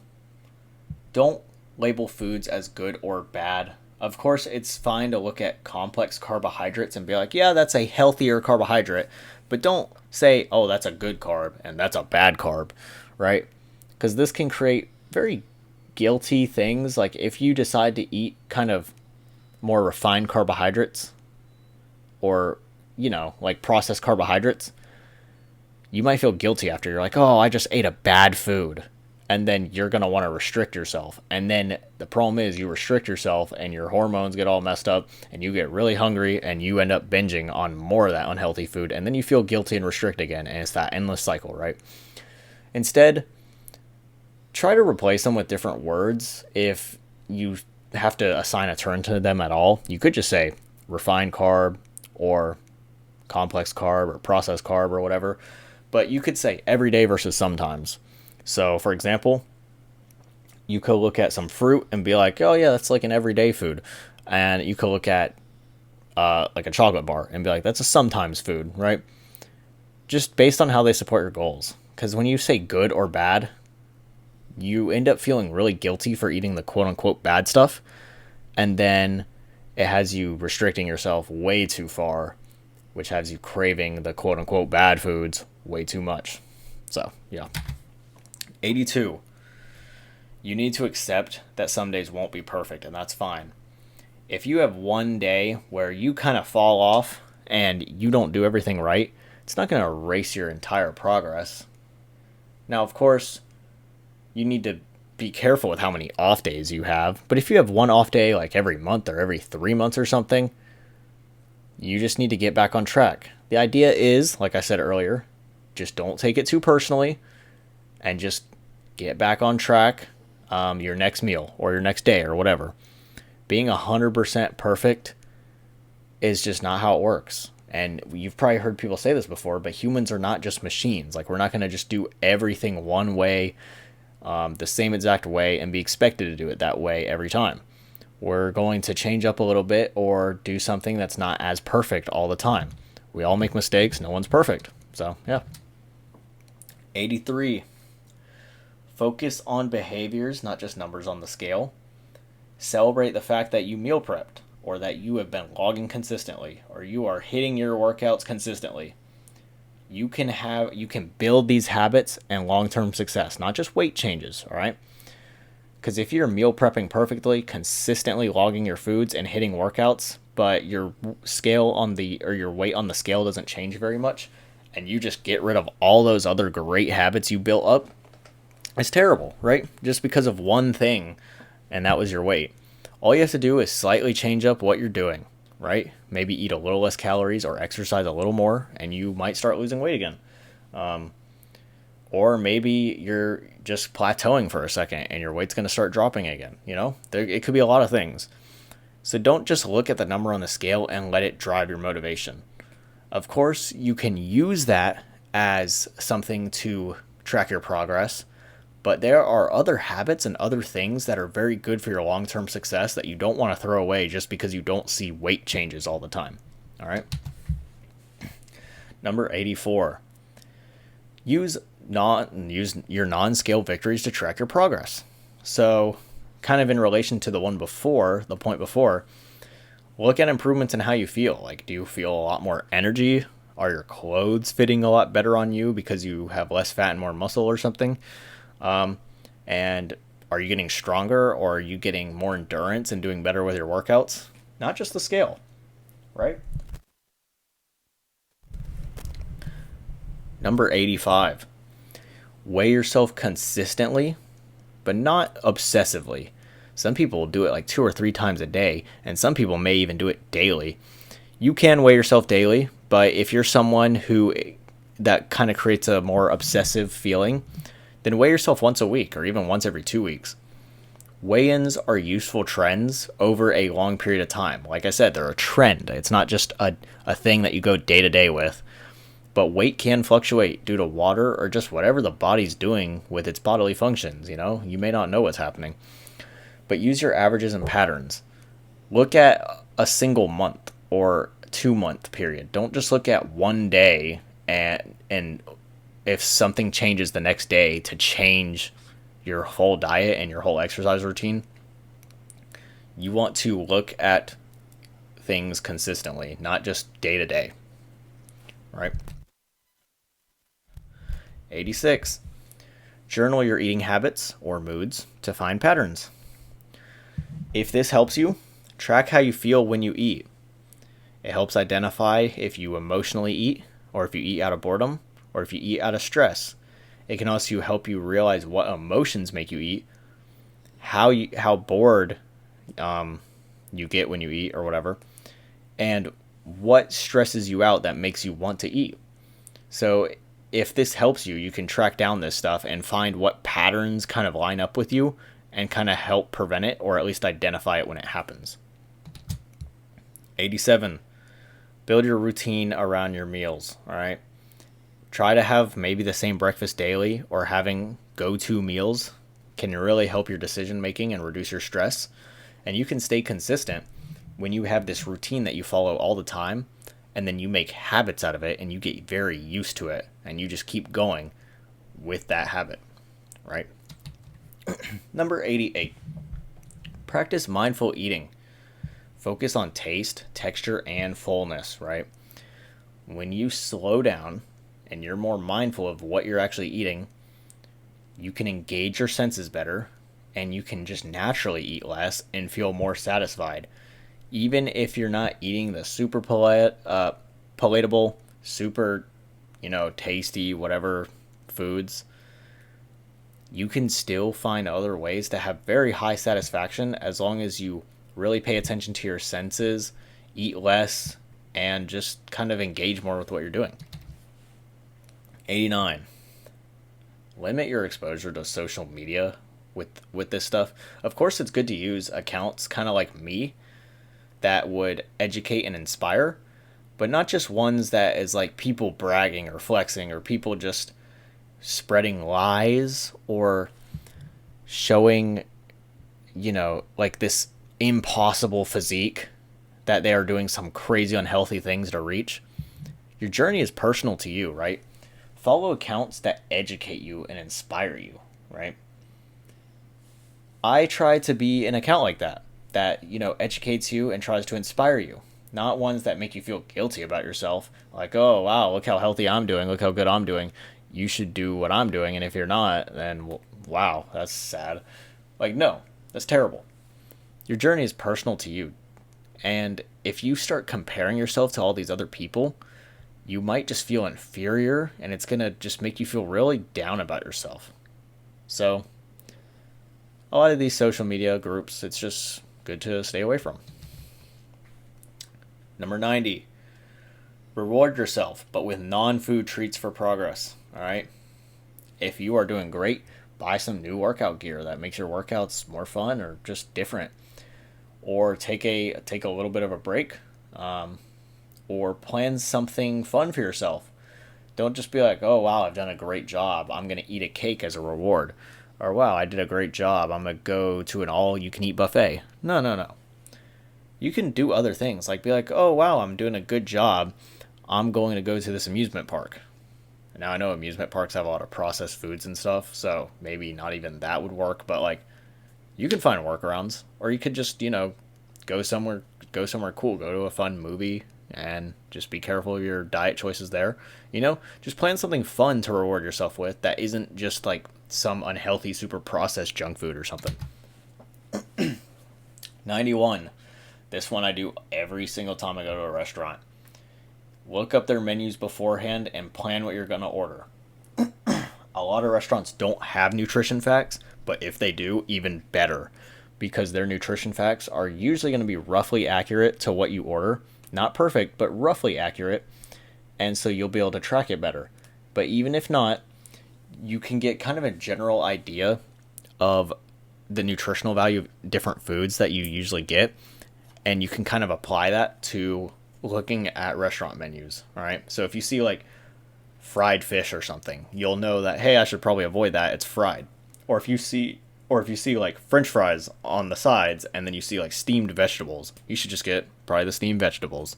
Speaker 1: Don't label foods as good or bad. Of course, it's fine to look at complex carbohydrates and be like, yeah, that's a healthier carbohydrate, but don't say, oh, that's a good carb and that's a bad carb, right? Because this can create very guilty things. Like if you decide to eat kind of more refined carbohydrates or, like processed carbohydrates, you might feel guilty after. You're like, oh, I just ate a bad food. And then you're going to want to restrict yourself. And then the problem is you restrict yourself and your hormones get all messed up and you get really hungry and you end up binging on more of that unhealthy food. And then you feel guilty and restrict again. And it's that endless cycle, right? Instead, try to replace them with different words. If you have to assign a term to them at all, you could just say refined carb or complex carb or processed carb or whatever. But you could say every day versus sometimes. So, for example, You could look at some fruit and be like, oh yeah, that's like an everyday food. And you could look at like a chocolate bar and be like, that's a sometimes food, right? Just based on how they support your goals. Because when you say good or bad, you end up feeling really guilty for eating the quote unquote bad stuff. And then it has you restricting yourself way too far, which has you craving the quote unquote bad foods way too much. So, yeah. 82. You need to accept that some days won't be perfect, and that's fine. If you have one day where you kind of fall off and you don't do everything right, it's not going to erase your entire progress. Now, of course, you need to be careful with how many off days you have, but if you have one off day like every month or every 3 months or something, you just need to get back on track. The idea is, like I said earlier, just don't take it too personally and just get back on track your next meal or your next day or whatever. Being 100% perfect is just not how it works. And you've probably heard people say this before, but humans are not just machines. Like, we're not going to just do everything one way, the same exact way, and be expected to do it that way every time. We're going to change up a little bit or do something that's not as perfect all the time. We all make mistakes. No one's perfect. So, yeah. 83. Focus on behaviors, not just numbers on the scale. Celebrate the fact that you meal prepped, or that you have been logging consistently, or you are hitting your workouts consistently. You can build these habits and long-term success, not just weight changes, all right? Because if you're meal prepping perfectly, consistently logging your foods and hitting workouts, but your your weight on the scale doesn't change very much, and you just get rid of all those other great habits you built up, it's terrible, right? Just because of one thing, and that was your weight. All you have to do is slightly change up what you're doing, right? Maybe eat a little less calories or exercise a little more, and you might start losing weight again. Or maybe you're just plateauing for a second and your weight's going to start dropping again. It could be a lot of things. So don't just look at the number on the scale and let it drive your motivation. Of course, you can use that as something to track your progress, but there are other habits and other things that are very good for your long-term success that you don't want to throw away just because you don't see weight changes all the time. All right. Number 84. Use your non-scale victories to track your progress. So, kind of in relation to the point before, look at improvements in how you feel. Like, do you feel a lot more energy? Are your clothes fitting a lot better on you because you have less fat and more muscle or something? And are you getting stronger, or are you getting more endurance and doing better with your workouts? Not just the scale, right? Number 85. Weigh yourself consistently, but not obsessively. Some people do it like 2 or 3 times a day, and some people may even do it daily. You can weigh yourself daily, but if you're someone that kind of creates a more obsessive feeling, then weigh yourself once a week or even once every 2 weeks. Weigh-ins are useful trends over a long period of time. Like I said, they're a trend. It's not just a thing that you go day to day with. But weight can fluctuate due to water or just whatever the body's doing with its bodily functions. You may not know what's happening. But use your averages and patterns. Look at a single month or 2 month period. Don't just look at one day and if something changes the next day to change your whole diet and your whole exercise routine. You want to look at things consistently, not just day to day. Right? 86. Journal your eating habits or moods to find patterns. If this helps you, track how you feel when you eat. It helps identify if you emotionally eat, or if you eat out of boredom, or if you eat out of stress. It can also help you realize what emotions make you eat, how bored you get when you eat or whatever, and what stresses you out that makes you want to eat. So if this helps you, you can track down this stuff and find what patterns kind of line up with you and kind of help prevent it, or at least identify it when it happens. 87. Build your routine around your meals, all right? Try to have maybe the same breakfast daily, or having go-to meals can really help your decision making and reduce your stress. And you can stay consistent when you have this routine that you follow all the time, and then you make habits out of it and you get very used to it and you just keep going with that habit, right? Number 88, practice mindful eating. Focus on taste, texture, and fullness, right? When you slow down and you're more mindful of what you're actually eating, you can engage your senses better and you can just naturally eat less and feel more satisfied. Even if you're not eating the super palatable, super, tasty, whatever foods, you can still find other ways to have very high satisfaction as long as you really pay attention to your senses, eat less, and just kind of engage more with what you're doing. 89. Limit your exposure to social media with this stuff. Of course, it's good to use accounts kind of like me that would educate and inspire, but not just ones that is like people bragging or flexing or people just spreading lies or showing, like this impossible physique that they are doing some crazy unhealthy things to reach. Your journey is personal to you, right? Follow accounts that educate you and inspire you, right? I try to be an account like that educates you and tries to inspire you, not ones that make you feel guilty about yourself. Like, oh, wow, look how healthy I'm doing. Look how good I'm doing. You should do what I'm doing. And if you're not, then, well, wow, that's sad. Like, no, that's terrible. Your journey is personal to you. And if you start comparing yourself to all these other people, you might just feel inferior and it's going to just make you feel really down about yourself. So, a lot of these social media groups, it's just good to stay away from. Number 90, reward yourself, but with non-food treats for progress. All right. If you are doing great, buy some new workout gear that makes your workouts more fun or just different. Or take a little bit of a break, or plan something fun for yourself. Don't just be like, oh wow, I've done a great job, I'm gonna eat a cake as a reward, or wow, I did a great job, I'm gonna go to an all-you-can-eat buffet. No, no, no. You can do other things, like be like, oh wow, I'm doing a good job, I'm going to go to this amusement park. Now I know amusement parks have a lot of processed foods and stuff, so maybe not even that would work, but like you can find workarounds, or you could just go somewhere cool, go to a fun movie, and just be careful of your diet choices there. Just plan something fun to reward yourself with that isn't just like some unhealthy, super processed junk food or something. 91. This one I do every single time I go to a restaurant. Look up their menus beforehand and plan what you're going to order. A lot of restaurants don't have nutrition facts, but if they do, even better, because their nutrition facts are usually going to be roughly accurate to what you order. Not perfect, but roughly accurate, and so you'll be able to track it better. But even if not, you can get kind of a general idea of the nutritional value of different foods that you usually get, and you can kind of apply that to looking at restaurant menus. All right, so if you see like fried fish or something, you'll know that, hey, I should probably avoid that, it's fried. Or if you see like french fries on the sides and then you see like steamed vegetables, you should just get probably the steamed vegetables,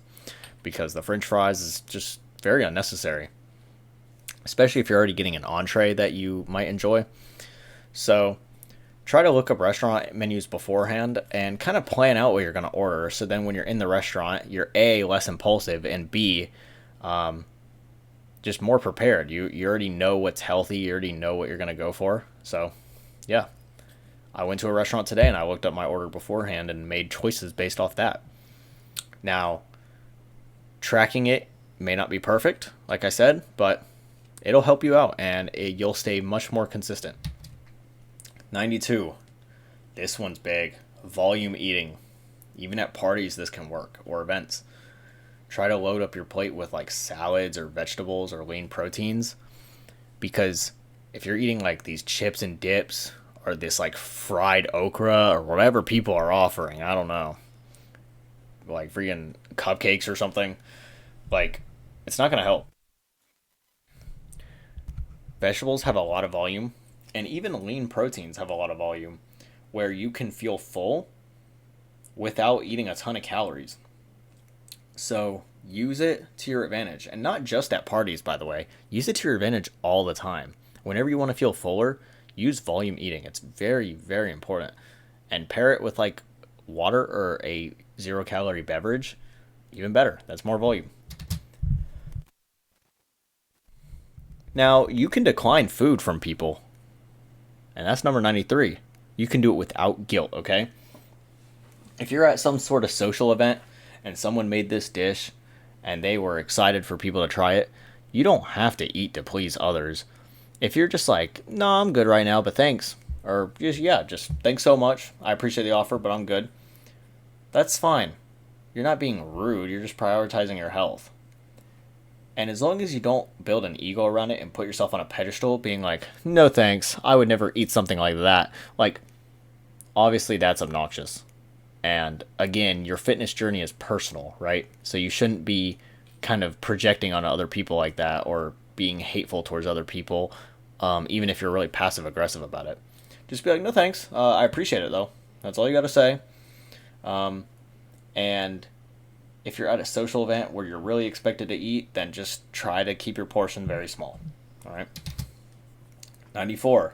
Speaker 1: because the french fries is just very unnecessary, especially if you're already getting an entree that you might enjoy. So try to look up restaurant menus beforehand and kind of plan out what you're going to order, so then when you're in the restaurant, you're A, less impulsive, and B, just more prepared. You already know what's healthy, you already know what you're going to go for. So yeah, I went to a restaurant today and I looked up my order beforehand and made choices based off that. Now, tracking it may not be perfect, like I said, but it'll help you out and you'll stay much more consistent. 92. This one's big. Volume eating. Even at parties, this can work, or events. Try to load up your plate with like salads or vegetables or lean proteins, because if you're eating like these chips and dips or this like fried okra or whatever people are offering, I don't know, like freaking cupcakes or something, like it's not going to help. Vegetables have a lot of volume, And even lean proteins have a lot of volume where you can feel full without eating a ton of calories. So use it to your advantage. And not just at parties, by the way. Use it to your advantage all the time. Whenever you want to feel fuller, use volume eating. It's very, very important. And pair it with like water or a 0 calorie beverage. Even better. That's more volume. Now, you can decline food from people. And that's number 93. You can do it without guilt, okay? If you're at some sort of social event and someone made this dish and they were excited for people to try it, you don't have to eat to please others. If you're just like, no, I'm good right now, but thanks. Or just, yeah, just thanks so much. I appreciate the offer, but I'm good. That's fine. You're not being rude. You're just prioritizing your health. And as long as you don't build an ego around it and put yourself on a pedestal, being like, no thanks, I would never eat something like that. Like, obviously that's obnoxious. And again, your fitness journey is personal, right? So you shouldn't be kind of projecting on other people like that or being hateful towards other people, even if you're really passive aggressive about it. Just be like, no thanks, I appreciate it though. That's all you got to say. And if you're at a social event where you're really expected to eat, then just try to keep your portion very small. All right. 94.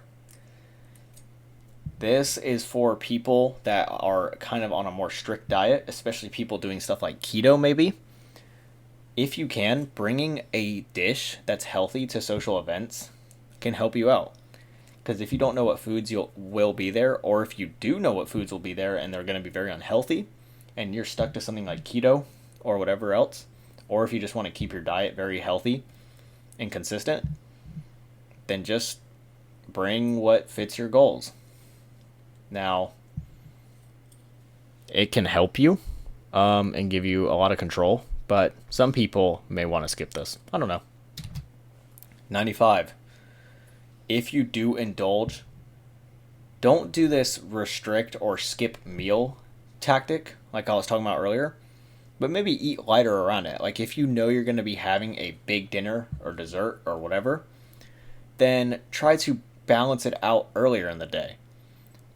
Speaker 1: This is for people that are kind of on a more strict diet, especially people doing stuff like keto, maybe. If you can, bringing a dish that's healthy to social events can help you out. Because if you don't know what foods will be there, or if you do know what foods will be there and they're going to be very unhealthy, and you're stuck to something like keto or whatever else, or if you just want to keep your diet very healthy and consistent, then just bring what fits your goals. Now, it can help you and give you a lot of control, but some people may want to skip this. I don't know. 95. If you do indulge, don't do this restrict or skip meal tactic like I was talking about earlier, but maybe eat lighter around it. Like if you know you're going to be having a big dinner or dessert or whatever, then try to balance it out earlier in the day.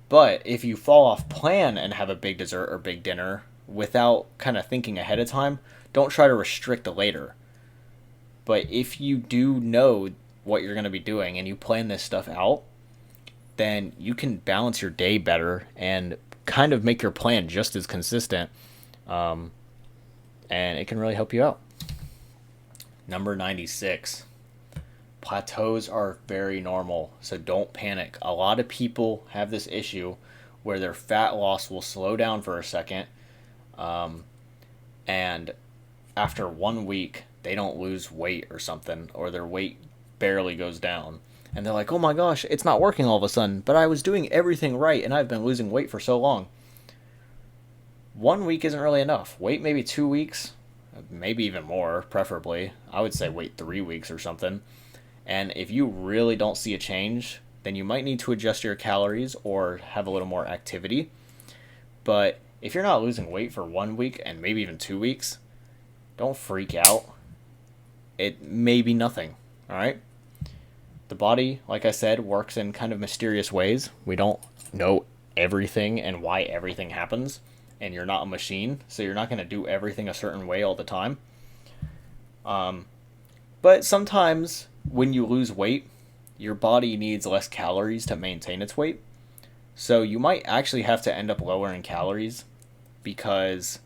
Speaker 1: But if you fall off plan and have a big dessert or big dinner without kind of thinking ahead of time, don't try to restrict later. But if you do know what you're going to be doing and you plan this stuff out, then you can balance your day better and kind of make your plan just as consistent. And it can really help you out. Number 96. Plateaus are very normal, so don't panic. A lot of people have this issue where their fat loss will slow down for a second, and after 1 week, they don't lose weight or something, or their weight barely goes down. And they're like, oh my gosh, it's not working all of a sudden, but I was doing everything right and I've been losing weight for so long. 1 week isn't really enough. Wait maybe 2 weeks, maybe even more, preferably. I would say wait 3 weeks or something. And if you really don't see a change, then you might need to adjust your calories or have a little more activity. But if you're not losing weight for 1 week and maybe even 2 weeks, don't freak out. It may be nothing, all right? The body, like I said, works in kind of mysterious ways. We don't know everything and why everything happens. And you're not a machine, so you're not going to do everything a certain way all the time. But sometimes when you lose weight, your body needs less calories to maintain its weight. So you might actually have to end up lowering calories because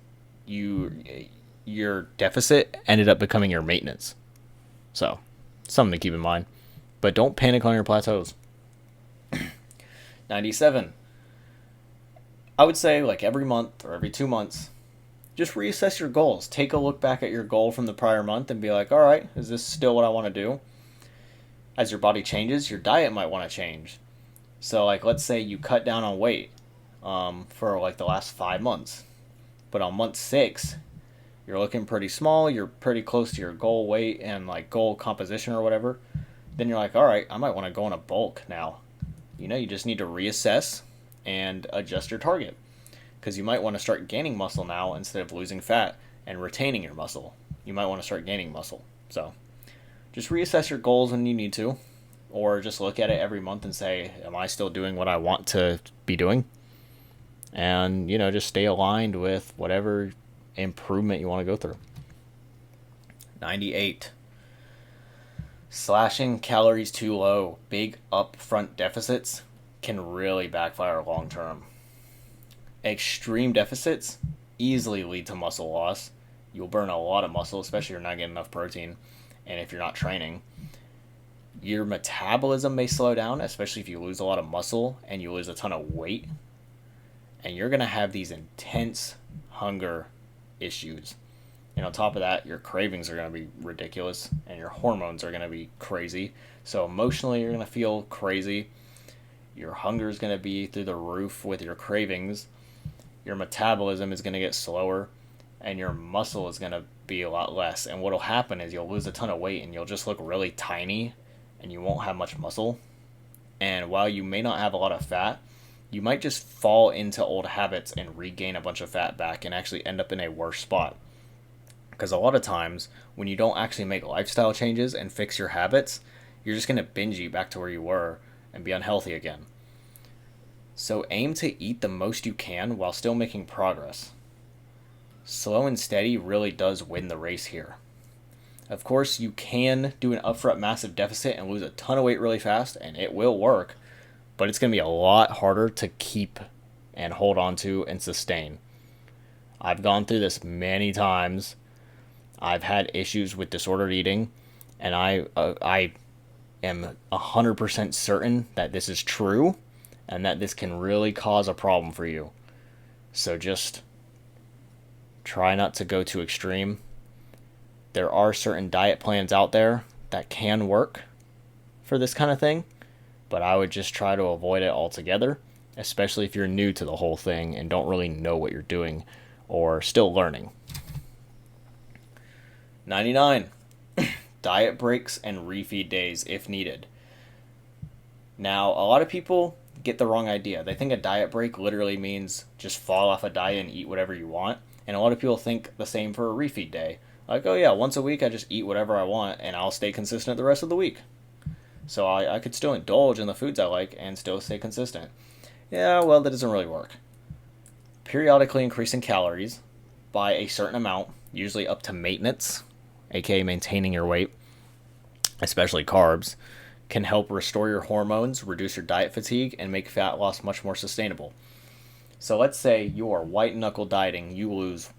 Speaker 1: your deficit ended up becoming your maintenance. So, something to keep in mind. But don't panic on your plateaus. 97. I would say like every month or every 2 months, just reassess your goals. Take a look back at your goal from the prior month and be like, all right, is this still what I want to do? As your body changes, your diet might want to change. So like, let's say you cut down on weight for like the last 5 months. But on month 6, you're looking pretty small. You're pretty close to your goal weight and like goal composition or whatever. Then you're like, all right, I might want to go in a bulk now. You just need to reassess and adjust your target. Because you might want to start gaining muscle now instead of losing fat and retaining your muscle. You might want to start gaining muscle. So just reassess your goals when you need to. or just look at it every month and say, am I still doing what I want to be doing? And, just stay aligned with whatever improvement you want to go through. 98. Slashing calories too low, big upfront deficits can really backfire long term. Extreme deficits easily lead to muscle loss. You'll burn a lot of muscle, especially if you're not getting enough protein and if you're not training. Your metabolism may slow down, especially if you lose a lot of muscle and you lose a ton of weight. And you're going to have these intense hunger issues. And on top of that, your cravings are going to be ridiculous and your hormones are going to be crazy. So emotionally, you're going to feel crazy. Your hunger is going to be through the roof with your cravings. Your metabolism is going to get slower and your muscle is going to be a lot less. And what will happen is you'll lose a ton of weight and you'll just look really tiny and you won't have much muscle. And while you may not have a lot of fat, you might just fall into old habits and regain a bunch of fat back and actually end up in a worse spot. Because a lot of times, when you don't actually make lifestyle changes and fix your habits, you're just going to binge eat back to where you were and be unhealthy again. So aim to eat the most you can while still making progress. Slow and steady really does win the race here. Of course, you can do an upfront massive deficit and lose a ton of weight really fast, and it will work, but it's going to be a lot harder to keep and hold on to and sustain. I've gone through this many times. I've had issues with disordered eating, and I am 100% certain that this is true and that this can really cause a problem for you. So just try not to go too extreme. There are certain diet plans out there that can work for this kind of thing, but I would just try to avoid it altogether, especially if you're new to the whole thing and don't really know what you're doing or still learning. 99. Diet breaks and refeed days if needed. Now, a lot of people get the wrong idea. They think a diet break literally means just fall off a diet and eat whatever you want. And a lot of people think the same for a refeed day. Like, oh yeah, once a week I just eat whatever I want and I'll stay consistent the rest of the week. So I could still indulge in the foods I like and still stay consistent. Yeah, well, that doesn't really work. Periodically increasing calories by a certain amount, usually up to maintenance, aka maintaining your weight, especially carbs, can help restore your hormones, reduce your diet fatigue, and make fat loss much more sustainable. So let's say you are white knuckle dieting, you lose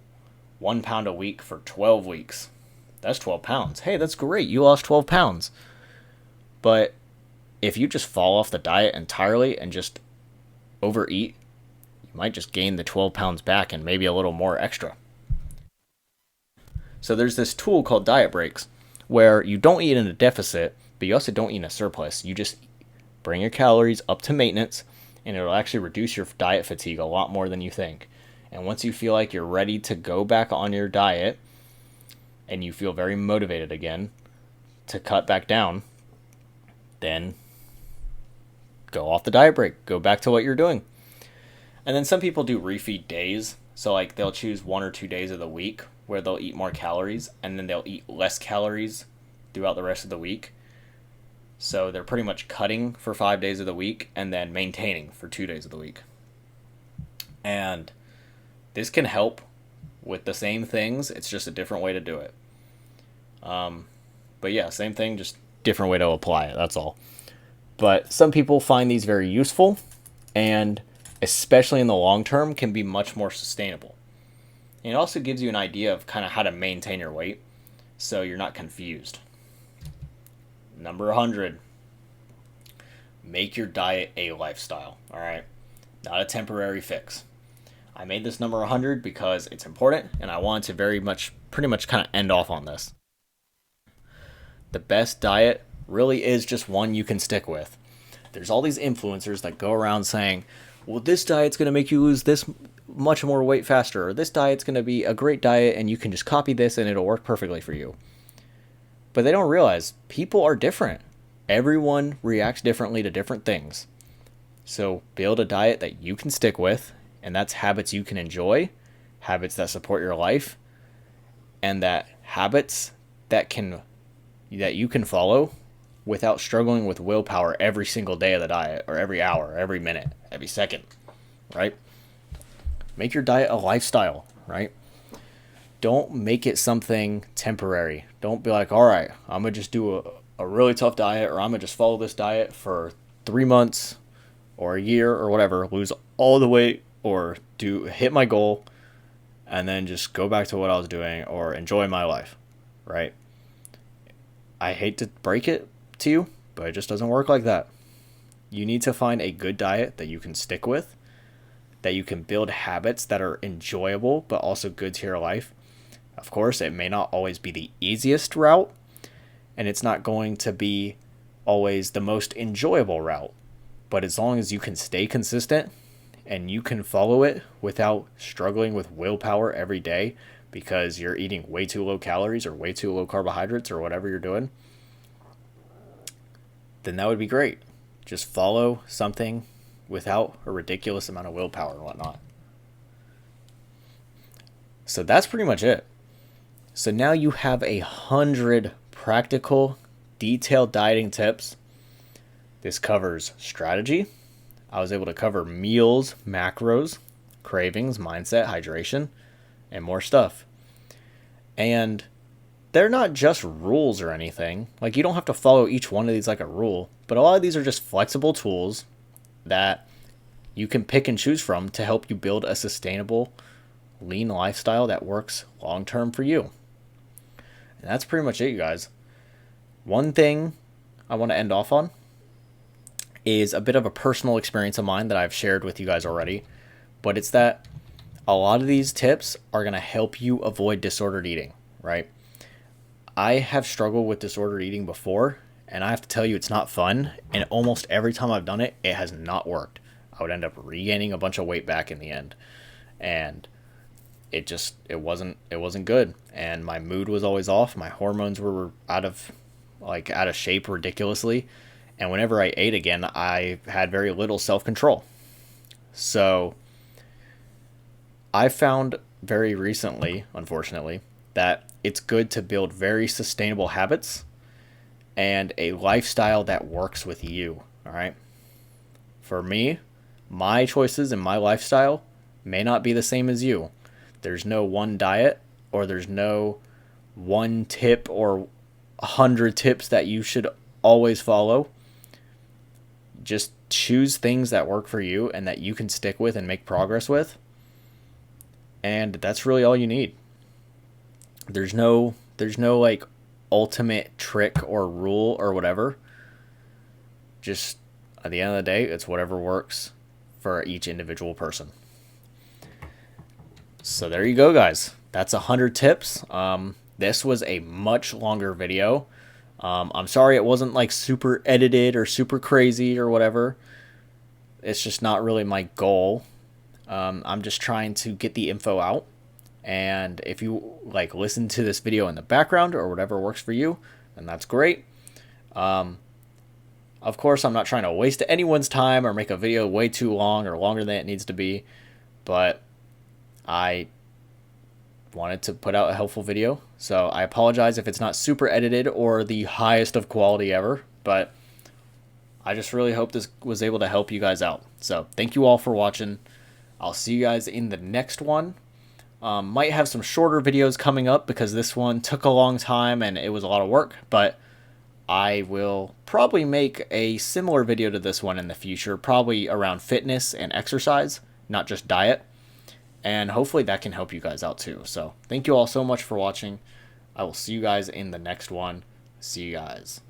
Speaker 1: 1 pound a week for 12 weeks. That's 12 pounds. Hey, that's great. You lost 12 pounds. But if you just fall off the diet entirely and just overeat, you might just gain the 12 pounds back and maybe a little more extra. So there's this tool called diet breaks where you don't eat in a deficit, but you also don't eat in a surplus. You just bring your calories up to maintenance, and it'll actually reduce your diet fatigue a lot more than you think. And once you feel like you're ready to go back on your diet and you feel very motivated again to cut back down, then go off the diet break. Go back to what you're doing. And then some people do refeed days. So like they'll choose 1 or 2 days of the week where they'll eat more calories and then they'll eat less calories throughout the rest of the week. So they're pretty much cutting for 5 days of the week and then maintaining for 2 days of the week. And this can help with the same things. It's just a different way to do it. But yeah, same thing, just different way to apply it. That's all. But some people find these very useful and especially in the long term can be much more sustainable. And it also gives you an idea of kind of how to maintain your weight so you're not confused. Number 100. Make your diet a lifestyle, all right? Not a temporary fix. I made this number 100 because it's important and I wanted to pretty much kind of end off on this. The best diet really is just one you can stick with. There's all these influencers that go around saying, well, this diet's going to make you lose this much more weight faster, or this diet's going to be a great diet and you can just copy this and it'll work perfectly for you. But they don't realize people are different. Everyone reacts differently to different things. So build a diet that you can stick with, and that's habits you can enjoy, habits that support your life, and that habits that you can follow without struggling with willpower every single day of the diet, or every hour, every minute, every second, right? Make your diet a lifestyle, right? Don't make it something temporary. Don't be like, all right, I'm going to just do a really tough diet, or I'm going to just follow this diet for 3 months or a year or whatever, lose all the weight, or hit my goal, and then just go back to what I was doing or enjoy my life, right? I hate to break it to you, but it just doesn't work like that. You need to find a good diet that you can stick with, that you can build habits that are enjoyable but also good to your life. Of course, it may not always be the easiest route, and it's not going to be always the most enjoyable route. But as long as you can stay consistent and you can follow it without struggling with willpower every day because you're eating way too low calories or way too low carbohydrates or whatever you're doing, then that would be great. Just follow something without a ridiculous amount of willpower and whatnot. So that's pretty much it. So now you have 100 practical, detailed dieting tips. This covers strategy. I was able to cover meals, macros, cravings, mindset, hydration, and more stuff. And they're not just rules or anything. Like, you don't have to follow each one of these like a rule, but a lot of these are just flexible tools that you can pick and choose from to help you build a sustainable, lean lifestyle that works long term for you. And that's pretty much it, you guys. One thing I want to end off on is a bit of a personal experience of mine that I've shared with you guys already, but it's that a lot of these tips are going to help you avoid disordered eating, right? I have struggled with disordered eating before, and I have to tell you, it's not fun. And almost every time I've done it, it has not worked. I would end up regaining a bunch of weight back in the end, and it wasn't good. And my mood was always off. My hormones were out of shape ridiculously. And whenever I ate again, I had very little self-control. So I found very recently, unfortunately, that it's good to build very sustainable habits and a lifestyle that works with you, all right? For me, my choices and my lifestyle may not be the same as you. There's no one diet, or there's no one tip or 100 tips that you should always follow. Just choose things that work for you and that you can stick with and make progress with. And that's really all you need. There's no like ultimate trick or rule or whatever. Just at the end of the day, it's whatever works for each individual person. So there you go, guys. That's 100 tips. This was a much longer video. I'm sorry it wasn't like super edited or super crazy or whatever. It's just not really my goal. I'm just trying to get the info out. And if you like listen to this video in the background or whatever works for you, then that's great. Of course, I'm not trying to waste anyone's time or make a video way too long or longer than it needs to be, but I wanted to put out a helpful video. So I apologize if it's not super edited or the highest of quality ever, but I just really hope this was able to help you guys out. So thank you all for watching. I'll see you guys in the next one. Might have some shorter videos coming up because this one took a long time and it was a lot of work, but I will probably make a similar video to this one in the future, probably around fitness and exercise, not just diet. And hopefully that can help you guys out too. So thank you all so much for watching. I will see you guys in the next one. See you guys.